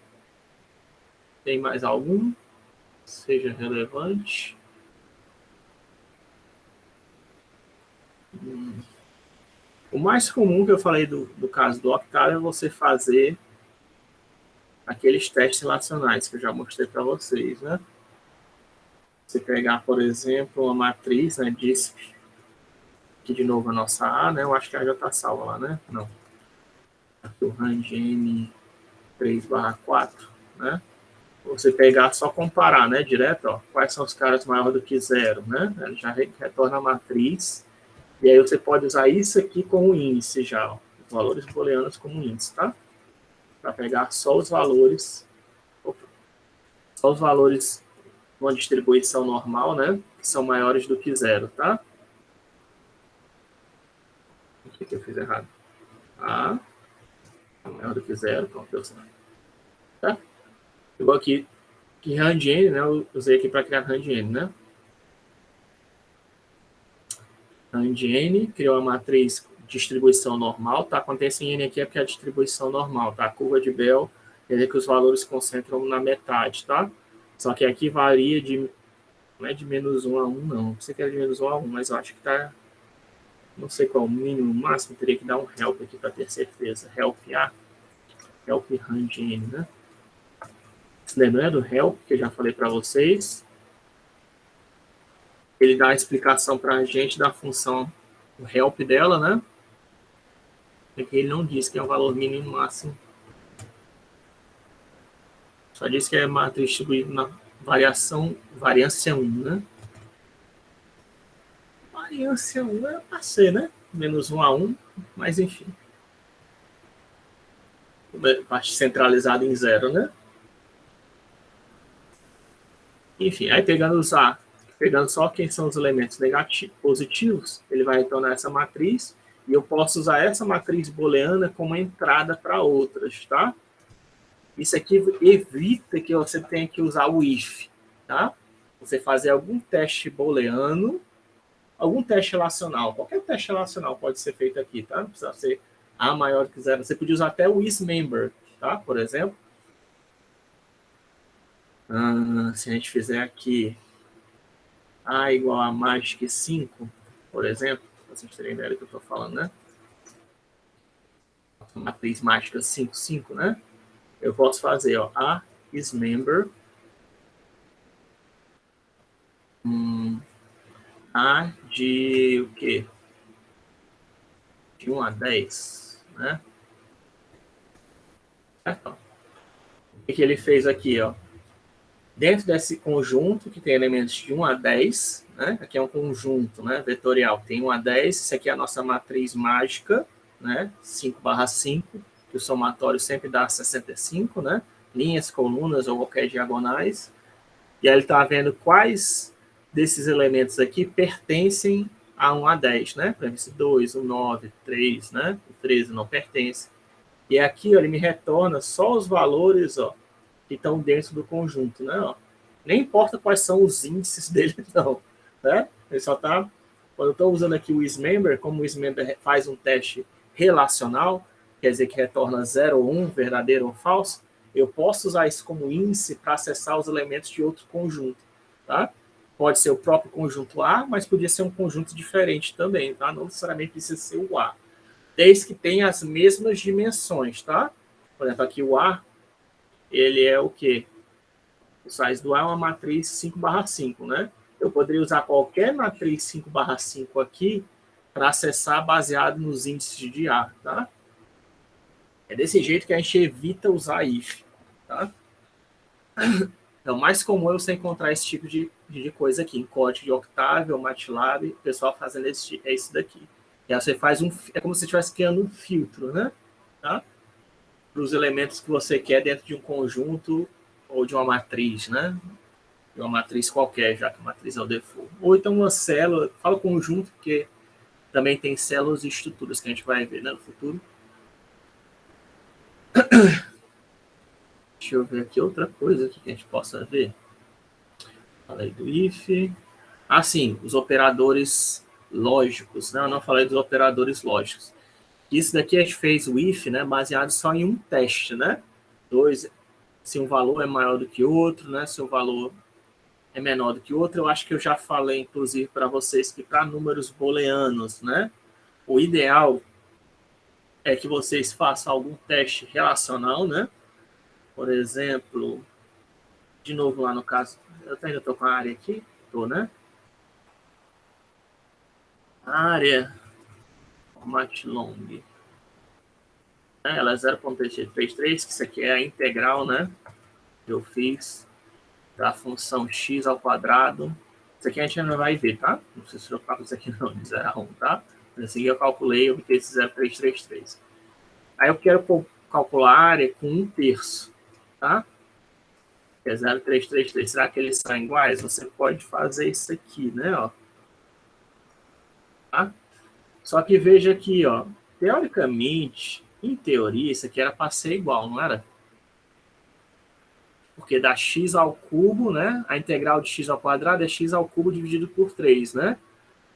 [SPEAKER 1] tem mais algum? Seja relevante. O mais comum que eu falei do caso do Octave é você fazer aqueles testes relacionais que eu já mostrei para vocês, né? Você pegar, por exemplo, uma matriz, né, DISP, que de novo a nossa A, né? Eu acho que a já está salva lá, né? Não. Aqui o range N3/4, né? Você pegar, só comparar, né? Direto, ó, quais são os caras maiores do que zero, né? Ele já retorna a matriz. E aí você pode usar isso aqui como índice já, ó, os valores booleanos como índice, tá? Para pegar só os valores numa distribuição normal, né? Que são maiores do que zero, tá? O que eu fiz errado? A maior do que zero, pronto, deu certo. Tá? Igual aqui, que RandN, né? Eu usei aqui para criar RandN, né? RandN criou a matriz distribuição normal, tá? Quando tem esse N aqui é porque é a distribuição normal, tá? A curva de Bell quer dizer que os valores se concentram na metade, tá? Só que aqui varia não é de -1 a 1, não. Não sei que é de -1 a 1, mas eu acho que tá, não sei qual o mínimo, o máximo, teria que dar um help aqui para ter certeza. Help A, help RandN, né? Se lembrando do help, que eu já falei para vocês, ele dá a explicação para a gente da função, o help dela, né? Porque ele não diz que é o valor mínimo e máximo. Só diz que é matriz distribuída na variância 1, né? Variância 1 é para ser, né? -1 a 1, mas enfim. Parte centralizada em 0, né? Enfim, aí pegando só quem são os elementos negativos, positivos, ele vai retornar essa matriz, e eu posso usar essa matriz booleana como entrada para outras, tá? Isso aqui evita que você tenha que usar o if, tá? Você fazer algum teste booleano, algum teste relacional, qualquer teste relacional pode ser feito aqui, tá? Não precisa ser A maior que zero. Você podia usar até o isMember, tá? Por exemplo. Se a gente fizer aqui A igual a mais que 5, por exemplo, para vocês terem ideia do que eu estou falando, né? Matriz mágica 5, 5, né? Eu posso fazer, ó, A isMember A de o quê? De 1 a 10, né? Certo? O que ele fez aqui, ó? Dentro desse conjunto, que tem elementos de 1 a 10, né? Aqui é um conjunto, né, vetorial, tem 1 a 10, isso aqui é a nossa matriz mágica, né, 5/5, que o somatório sempre dá 65, né, linhas, colunas ou qualquer diagonais, e aí ele está vendo quais desses elementos aqui pertencem a 1 a 10, né, para esse 2, o 9, 3, né, o 13 não pertence, e aqui ó, ele me retorna só os valores, ó, que estão dentro do conjunto, né? Ó. Nem importa quais são os índices dele, não. Né? Ele só está... Quando eu estou usando aqui o isMember, como o isMember faz um teste relacional, quer dizer que retorna 0 ou 1, verdadeiro ou falso, eu posso usar isso como índice para acessar os elementos de outro conjunto. Tá? Pode ser o próprio conjunto A, mas podia ser um conjunto diferente também. Tá? Não necessariamente precisa ser o A. Desde que tenha as mesmas dimensões. Tá? Por exemplo, aqui o A, ele é o quê? O size do A é uma matriz 5/5, né? Eu poderia usar qualquer matriz 5/5 aqui para acessar baseado nos índices de A, tá? É desse jeito que a gente evita usar if, tá? Então, mais comum é você encontrar esse tipo de coisa aqui, em código de Octave ou MATLAB, o pessoal fazendo esse daqui. E aí você faz é como se você estivesse criando um filtro, né? Tá? Para os elementos que você quer dentro de um conjunto ou de uma matriz, né? De uma matriz qualquer, já que a matriz é o default. Ou então uma célula, fala conjunto, porque também tem células e estruturas que a gente vai ver, né, no futuro. Deixa eu ver aqui outra coisa que a gente possa ver. Falei do if. Sim, os operadores lógicos, né? Eu não falei dos operadores lógicos. Isso daqui a gente fez o if, né, baseado só em um teste, né? Se um valor é maior do que outro, né? Se o valor é menor do que o outro. Eu acho que eu já falei, inclusive, para vocês que para números booleanos, né, o ideal é que vocês façam algum teste relacional, né? Por exemplo, de novo lá no caso, eu ainda estou com a área aqui, estou, né? Área format long. Ela é 0.33, que isso aqui é a integral, né? Que eu fiz da função x ao quadrado. Isso aqui a gente não vai ver, tá? Não precisa se preocupar com isso aqui não, de 0 a 1, tá? Assim eu calculei e obter esse 0.333. Aí eu quero calcular a área com 1/3, tá? Que é 0.333. Será que eles são iguais? Você pode fazer isso aqui, né? Ó. Tá? Só que veja aqui, ó. Teoricamente, em teoria, isso aqui era para ser igual, não era? Porque dá x ao cubo, né? A integral de x ao quadrado é x ao cubo dividido por 3, né?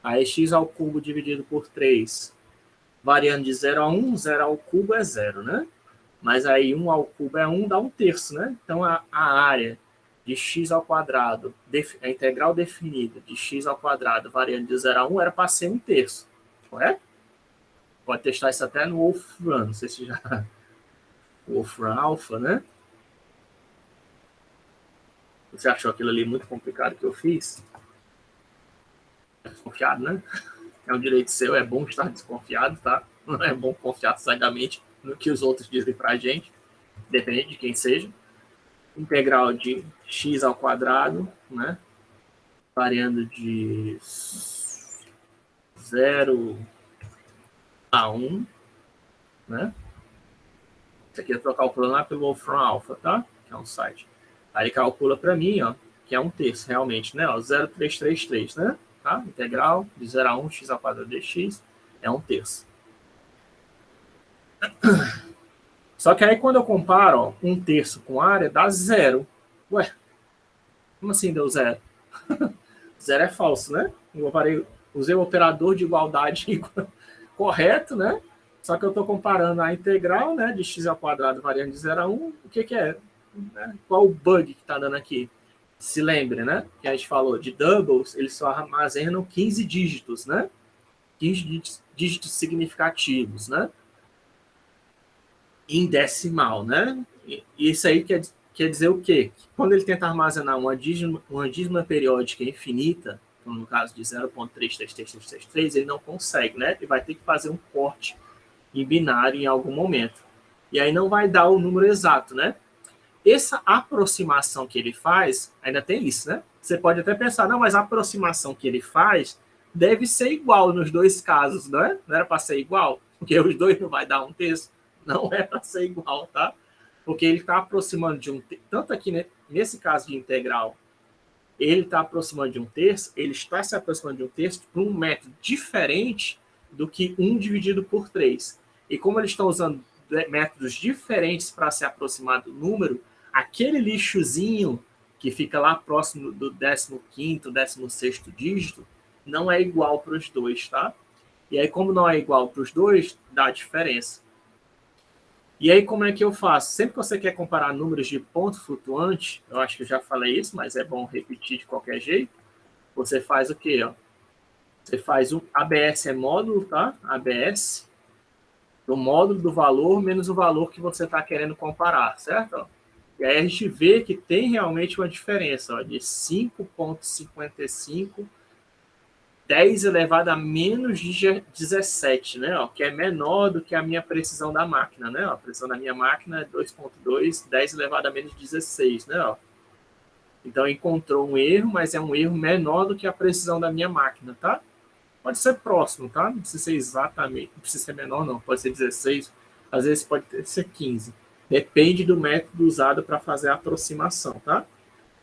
[SPEAKER 1] Aí x ao cubo dividido por 3, variando de 0 a 1, 0 ao cubo é 0, né? Mas aí 1 ao cubo é 1, dá 1/3, né? Então a área de x ao quadrado, a integral definida de x ao quadrado variando de 0 a 1 era para ser 1/3, correto? Pode testar isso até no Wolfram, não sei se já... Wolfram Alpha, né? Você achou aquilo ali muito complicado que eu fiz? Desconfiado, né? É um direito seu, é bom estar desconfiado, tá? Não é bom confiar cegamente no que os outros dizem pra gente, depende de quem seja. Integral de x ao quadrado, né? Variando de 0 a 1, né? Isso aqui eu estou calculando lá pelo Wolfram Alpha, tá? Que é um site. Aí calcula para mim, ó, que é um terço, realmente, né? Ó, 0,333, né? Tá? Integral de 0 a 1, x ao quadrado dx é um terço. Só que aí, quando eu comparo, ó, um terço com área, dá zero. Ué, como assim deu zero? Zero é falso, né? Usei o operador de igualdade correto, né? Só que eu estou comparando a integral, né, de x ao quadrado variando de 0 a 1. O que é? Né? Qual o bug que está dando aqui? Se lembre, né? Que a gente falou de doubles, eles só armazenam 15 dígitos, né? 15 dígitos significativos, né? Em decimal, né? E isso aí quer dizer o quê? Quando ele tenta armazenar uma dízima periódica infinita, no caso de 0,33333, ele não consegue, né? Ele vai ter que fazer um corte em binário em algum momento. E aí não vai dar o número exato, né? Essa aproximação que ele faz, ainda tem isso, né? Você pode até pensar, não, mas a aproximação que ele faz deve ser igual nos dois casos, não é? Não era para ser igual? Porque os dois não vai dar um terço. Não é para ser igual, tá? Porque ele está aproximando de um terço. Tanto aqui, né, nesse caso de integral, ele está aproximando de um terço, ele está se aproximando de um terço por um método diferente do que 1 dividido por 3. E como eles estão usando métodos diferentes para se aproximar do número, aquele lixozinho que fica lá próximo do 15º, 16º dígito, não é igual para os dois, tá? E aí, como não é igual para os dois, dá diferença. E aí, como é que eu faço? Sempre que você quer comparar números de ponto flutuante, eu acho que eu já falei isso, mas é bom repetir de qualquer jeito, você faz o quê? Ó? Você faz o ABS é módulo, tá? ABS, do módulo do valor menos o valor que você está querendo comparar, certo? E aí a gente vê que tem realmente uma diferença, ó, de 5,55, 10 elevado a menos de 17, né? Ó, que é menor do que a minha precisão da máquina, né? Ó, a precisão da minha máquina é 2,2, 10 elevado a menos 16, né? Ó. Então encontrou um erro, mas é um erro menor do que a precisão da minha máquina, tá? Pode ser próximo, tá? Não precisa ser exatamente, não precisa ser menor, não. Pode ser 16, às vezes pode ser 15. Depende do método usado para fazer a aproximação, tá?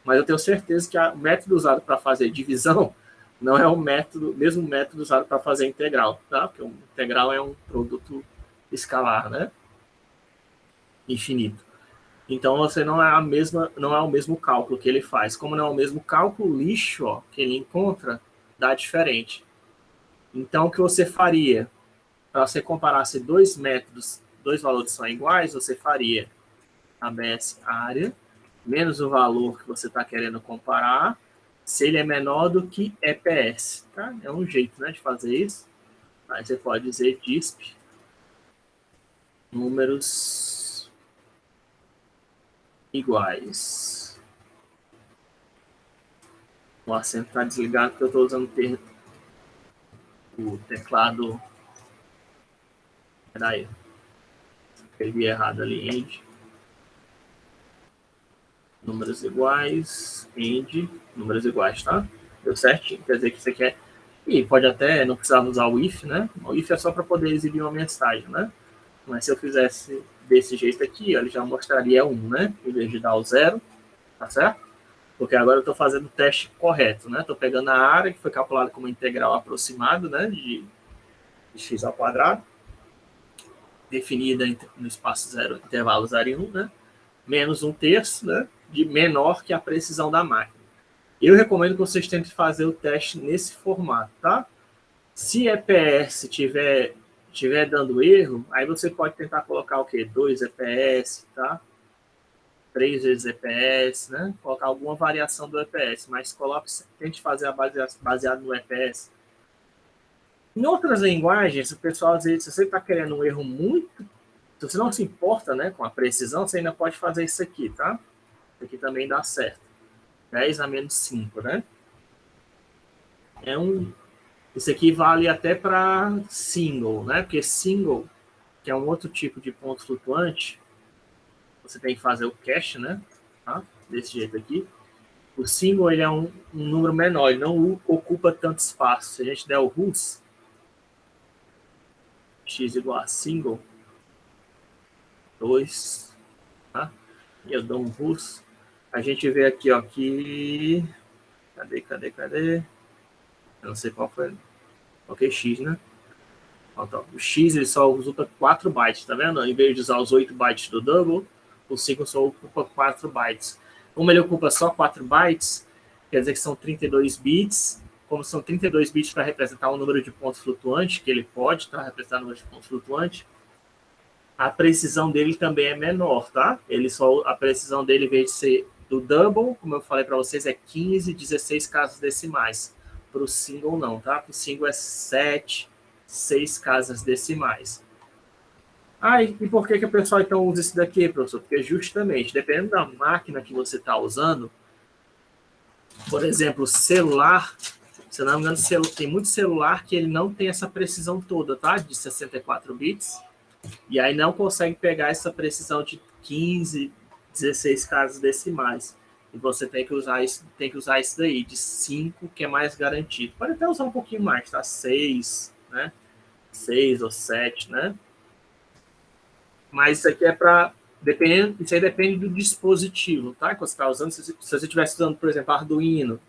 [SPEAKER 1] Mas eu tenho certeza que o método usado para fazer divisão não é o mesmo método usado para fazer integral, tá? Porque o integral é um produto escalar, né? Infinito. Então você não é o mesmo cálculo que ele faz. Como não é o mesmo cálculo, o lixo, ó, que ele encontra dá diferente. Então o que você faria? Para você comparasse dois métodos, dois valores são iguais, você faria ABS área menos o valor que você está querendo comparar, se ele é menor do que EPS. Tá? É um jeito, né, de fazer isso. Aí você pode dizer DISP, números iguais. O acento está desligado porque eu estou usando o teclado. Peraí, escrevi errado ali, end. Números iguais, end, números iguais, tá? Deu certinho, quer dizer que você quer. E pode até não precisar usar o if, né? O if é só para poder exibir uma mensagem, né? Mas se eu fizesse desse jeito aqui, ó, ele já mostraria 1, né? Em vez de dar o 0, tá certo? Porque agora eu estou fazendo o teste correto, né? Estou pegando a área que foi calculada como integral aproximado, né? De x ao quadrado, definida no espaço 0, intervalo 0 e 1, né? Menos um terço, né? De menor que a precisão da máquina. Eu recomendo que vocês tentem fazer o teste nesse formato, tá? Se EPS tiver dando erro, aí você pode tentar colocar o quê? 2 EPS, tá? 3 vezes EPS, né? Colocar alguma variação do EPS, mas tente fazer baseado no EPS. Em outras linguagens, o pessoal às vezes, se você está querendo um erro muito, se você não se importa, né, com a precisão, você ainda pode fazer isso aqui, tá? Isso aqui também dá certo. 10 a menos 5, né? Isso aqui vale até para single, né? Porque single, que é um outro tipo de ponto flutuante, você tem que fazer o cache, né? Tá? Desse jeito aqui. O single ele é um número menor, ele não ocupa tanto espaço. Se a gente der o RUS, x igual a single, 2, tá? E eu dou um RUS, a gente vê aqui, ó, que... Cadê? Eu não sei qual foi. Ok, X, né? O X ele só ocupa 4 bytes, tá vendo? Em vez de usar os 8 bytes do double, o 5 só ocupa 4 bytes. Como ele ocupa só 4 bytes, quer dizer que são 32 bits. Como são 32 bits para representar um número de pontos flutuante, que ele pode representar o número de pontos flutuante, a precisão dele também é menor, tá? A precisão dele, em vez de ser do double, como eu falei para vocês, é 15, 16 casas decimais. Para o single, não, tá? Para o single é 7, 6 casas decimais. E por que o pessoal então usa isso daqui, professor? Porque justamente, dependendo da máquina que você está usando, por exemplo, o celular, se não me engano, tem muito celular que ele não tem essa precisão toda, tá? De 64 bits. E aí não consegue pegar essa precisão de 15, 16 casas decimais. E você tem que usar isso daí, de 5, que é mais garantido. Pode até usar um pouquinho mais, tá? 6, né? 6 ou 7, né? Mas isso aqui é para... Isso aí depende do dispositivo, tá? Que você está usando. Se você estivesse usando, por exemplo, Arduino,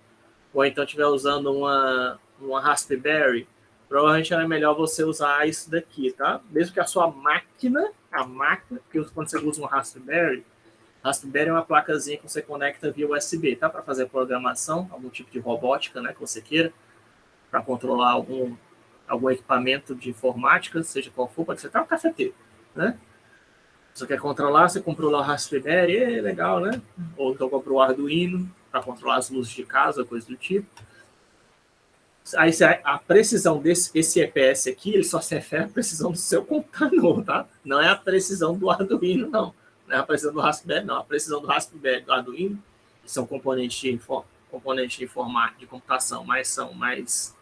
[SPEAKER 1] ou então estiver usando uma Raspberry, provavelmente é melhor você usar isso daqui, tá? Mesmo que a sua máquina, porque quando você usa um Raspberry é uma placazinha que você conecta via USB, tá? Para fazer programação, algum tipo de robótica, né, que você queira, para controlar algum equipamento de informática, seja qual for, pode ser até um cafeteiro, né? Você quer controlar, você comprou lá o Raspberry, legal, né? Ou então comprou o Arduino para controlar as luzes de casa, coisa do tipo. Aí a precisão esse EPS aqui, ele só se refere à precisão do seu computador, tá? Não é a precisão do Arduino, não. Não é a precisão do Raspberry, não. A precisão do Raspberry, do Arduino, que são componentes de informática, de computação, mas são mais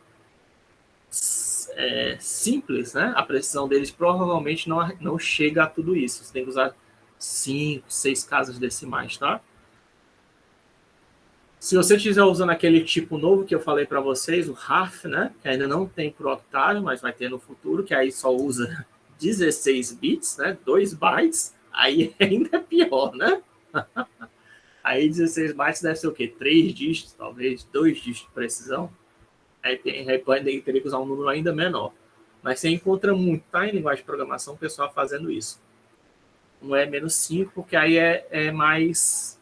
[SPEAKER 1] simples, né? A precisão deles provavelmente não chega a tudo isso. Você tem que usar 5, 6 casas decimais, tá? Se você estiver usando aquele tipo novo que eu falei para vocês, o RAF, né? Que ainda não tem pro octário, mas vai ter no futuro, que aí só usa 16 bits, né? 2 bytes, aí ainda é pior, né? Aí 16 bytes deve ser o quê? 3 dígitos, talvez, 2 dígitos de precisão. Aí teria que usar um número ainda menor. Mas você encontra muito, tá? Em linguagem de programação, o pessoal fazendo isso. Não é menos 5, porque aí é mais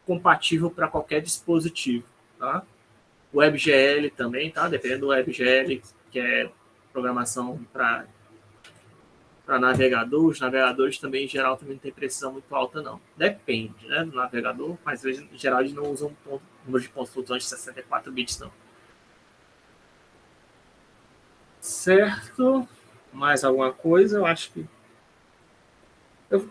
[SPEAKER 1] compatível para qualquer dispositivo, tá? O WebGL também, tá? Dependendo do WebGL, que é programação para navegador, os navegadores também, em geral, também não tem precisão muito alta, não. Depende, né, do navegador, mas em geral eles não usam número de pontos flutuantes de 64 bits, não. Certo? Mais alguma coisa? Eu acho que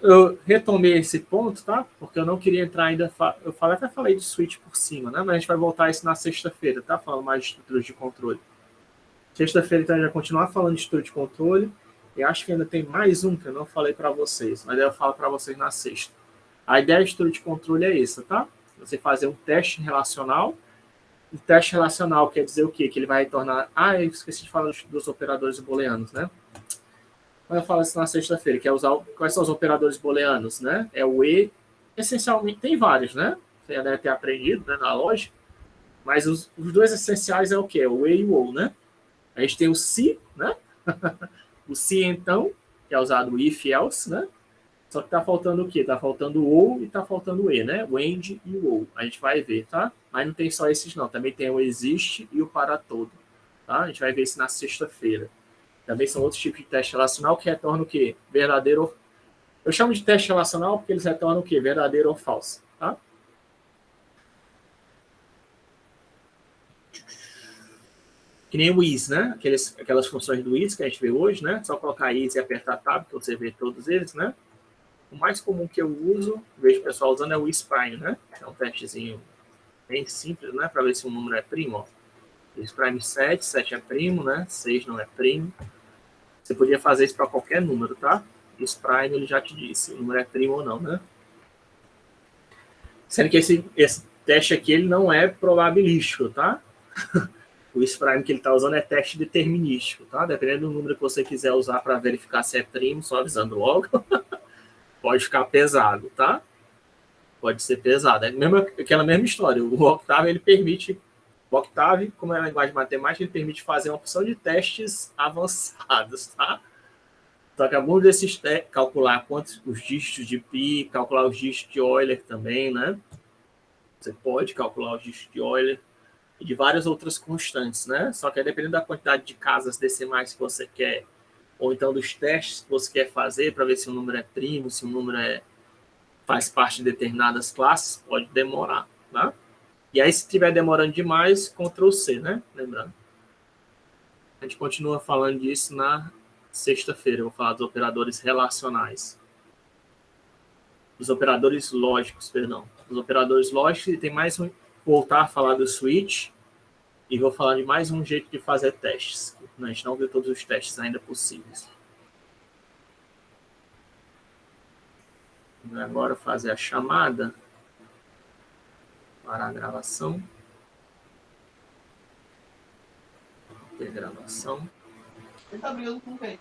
[SPEAKER 1] eu retomei esse ponto, tá? Porque eu não queria entrar ainda... Eu até falei de switch por cima, né? Mas a gente vai voltar a isso na sexta-feira, tá? Falando mais de estruturas de controle. Sexta-feira, então, a gente vai continuar falando de estrutura de controle. E acho que ainda tem mais um que eu não falei para vocês, mas eu falo para vocês na sexta. A ideia de estrutura de controle é essa, tá? Você fazer um teste relacional. O teste relacional quer dizer o quê? Que ele vai retornar... eu esqueci de falar dos operadores booleanos, né? Mas eu falo isso na sexta-feira, que é usar... Quais são os operadores booleanos, né? É o E... Essencialmente, tem vários, né? Você já deve ter aprendido, né, na lógica. Mas os dois essenciais é o quê? O E e o OU, né? A gente tem o se, né? O se, então, que é usado o if, else, né? Só que tá faltando o quê? Tá faltando o ou e tá faltando o e, né? O end e o ou. A gente vai ver, tá? Mas não tem só esses, não. Também tem o existe e o para todo. Tá? A gente vai ver isso na sexta-feira. Também são outros tipos de teste relacional que retornam o quê? Verdadeiro ou... Eu chamo de teste relacional porque eles retornam o quê? Verdadeiro ou falso, tá? Que nem o is, né? Aquelas funções do is que a gente vê hoje, né? Só colocar is e apertar tab, que você vê todos eles, né? O mais comum que eu uso, vejo o pessoal usando, é o isPrime, né? É um testezinho bem simples, né? Para ver se o número é primo, ó. isPrime 7, 7 é primo, né? 6 não é primo. Você podia fazer isso para qualquer número, tá? isPrime, ele já te disse, o número é primo ou não, né? Sendo que esse teste aqui, ele não é probabilístico, tá? O isPrime que ele está usando é teste determinístico, tá? Dependendo do número que você quiser usar para verificar se é primo, só avisando logo, pode ficar pesado, tá? pode ser pesado. É aquela mesma história. O Octave, ele permite... O Octave, como é uma linguagem matemática, ele permite fazer uma opção de testes avançados, tá? Só que alguns desses testes, calcular quantos os dígitos de π, calcular os dígitos de Euler também, né? Você pode calcular os dígitos de Euler e de várias outras constantes, né? Só que dependendo da quantidade de casas decimais que você quer, ou então dos testes que você quer fazer para ver se o número é primo, se o número faz parte de determinadas classes, pode demorar, tá? E aí, se estiver demorando demais, Ctrl C, né? Lembrando. A gente continua falando disso na sexta-feira. Eu vou falar dos operadores relacionais. Os operadores lógicos, perdão. Os operadores lógicos, e tem mais um... Voltar a falar do switch, e vou falar de mais um jeito de fazer testes. A gente não viu todos os testes ainda possíveis. Vou agora fazer a chamada para a gravação. Gravação.
[SPEAKER 2] Ele tá brigando com quem?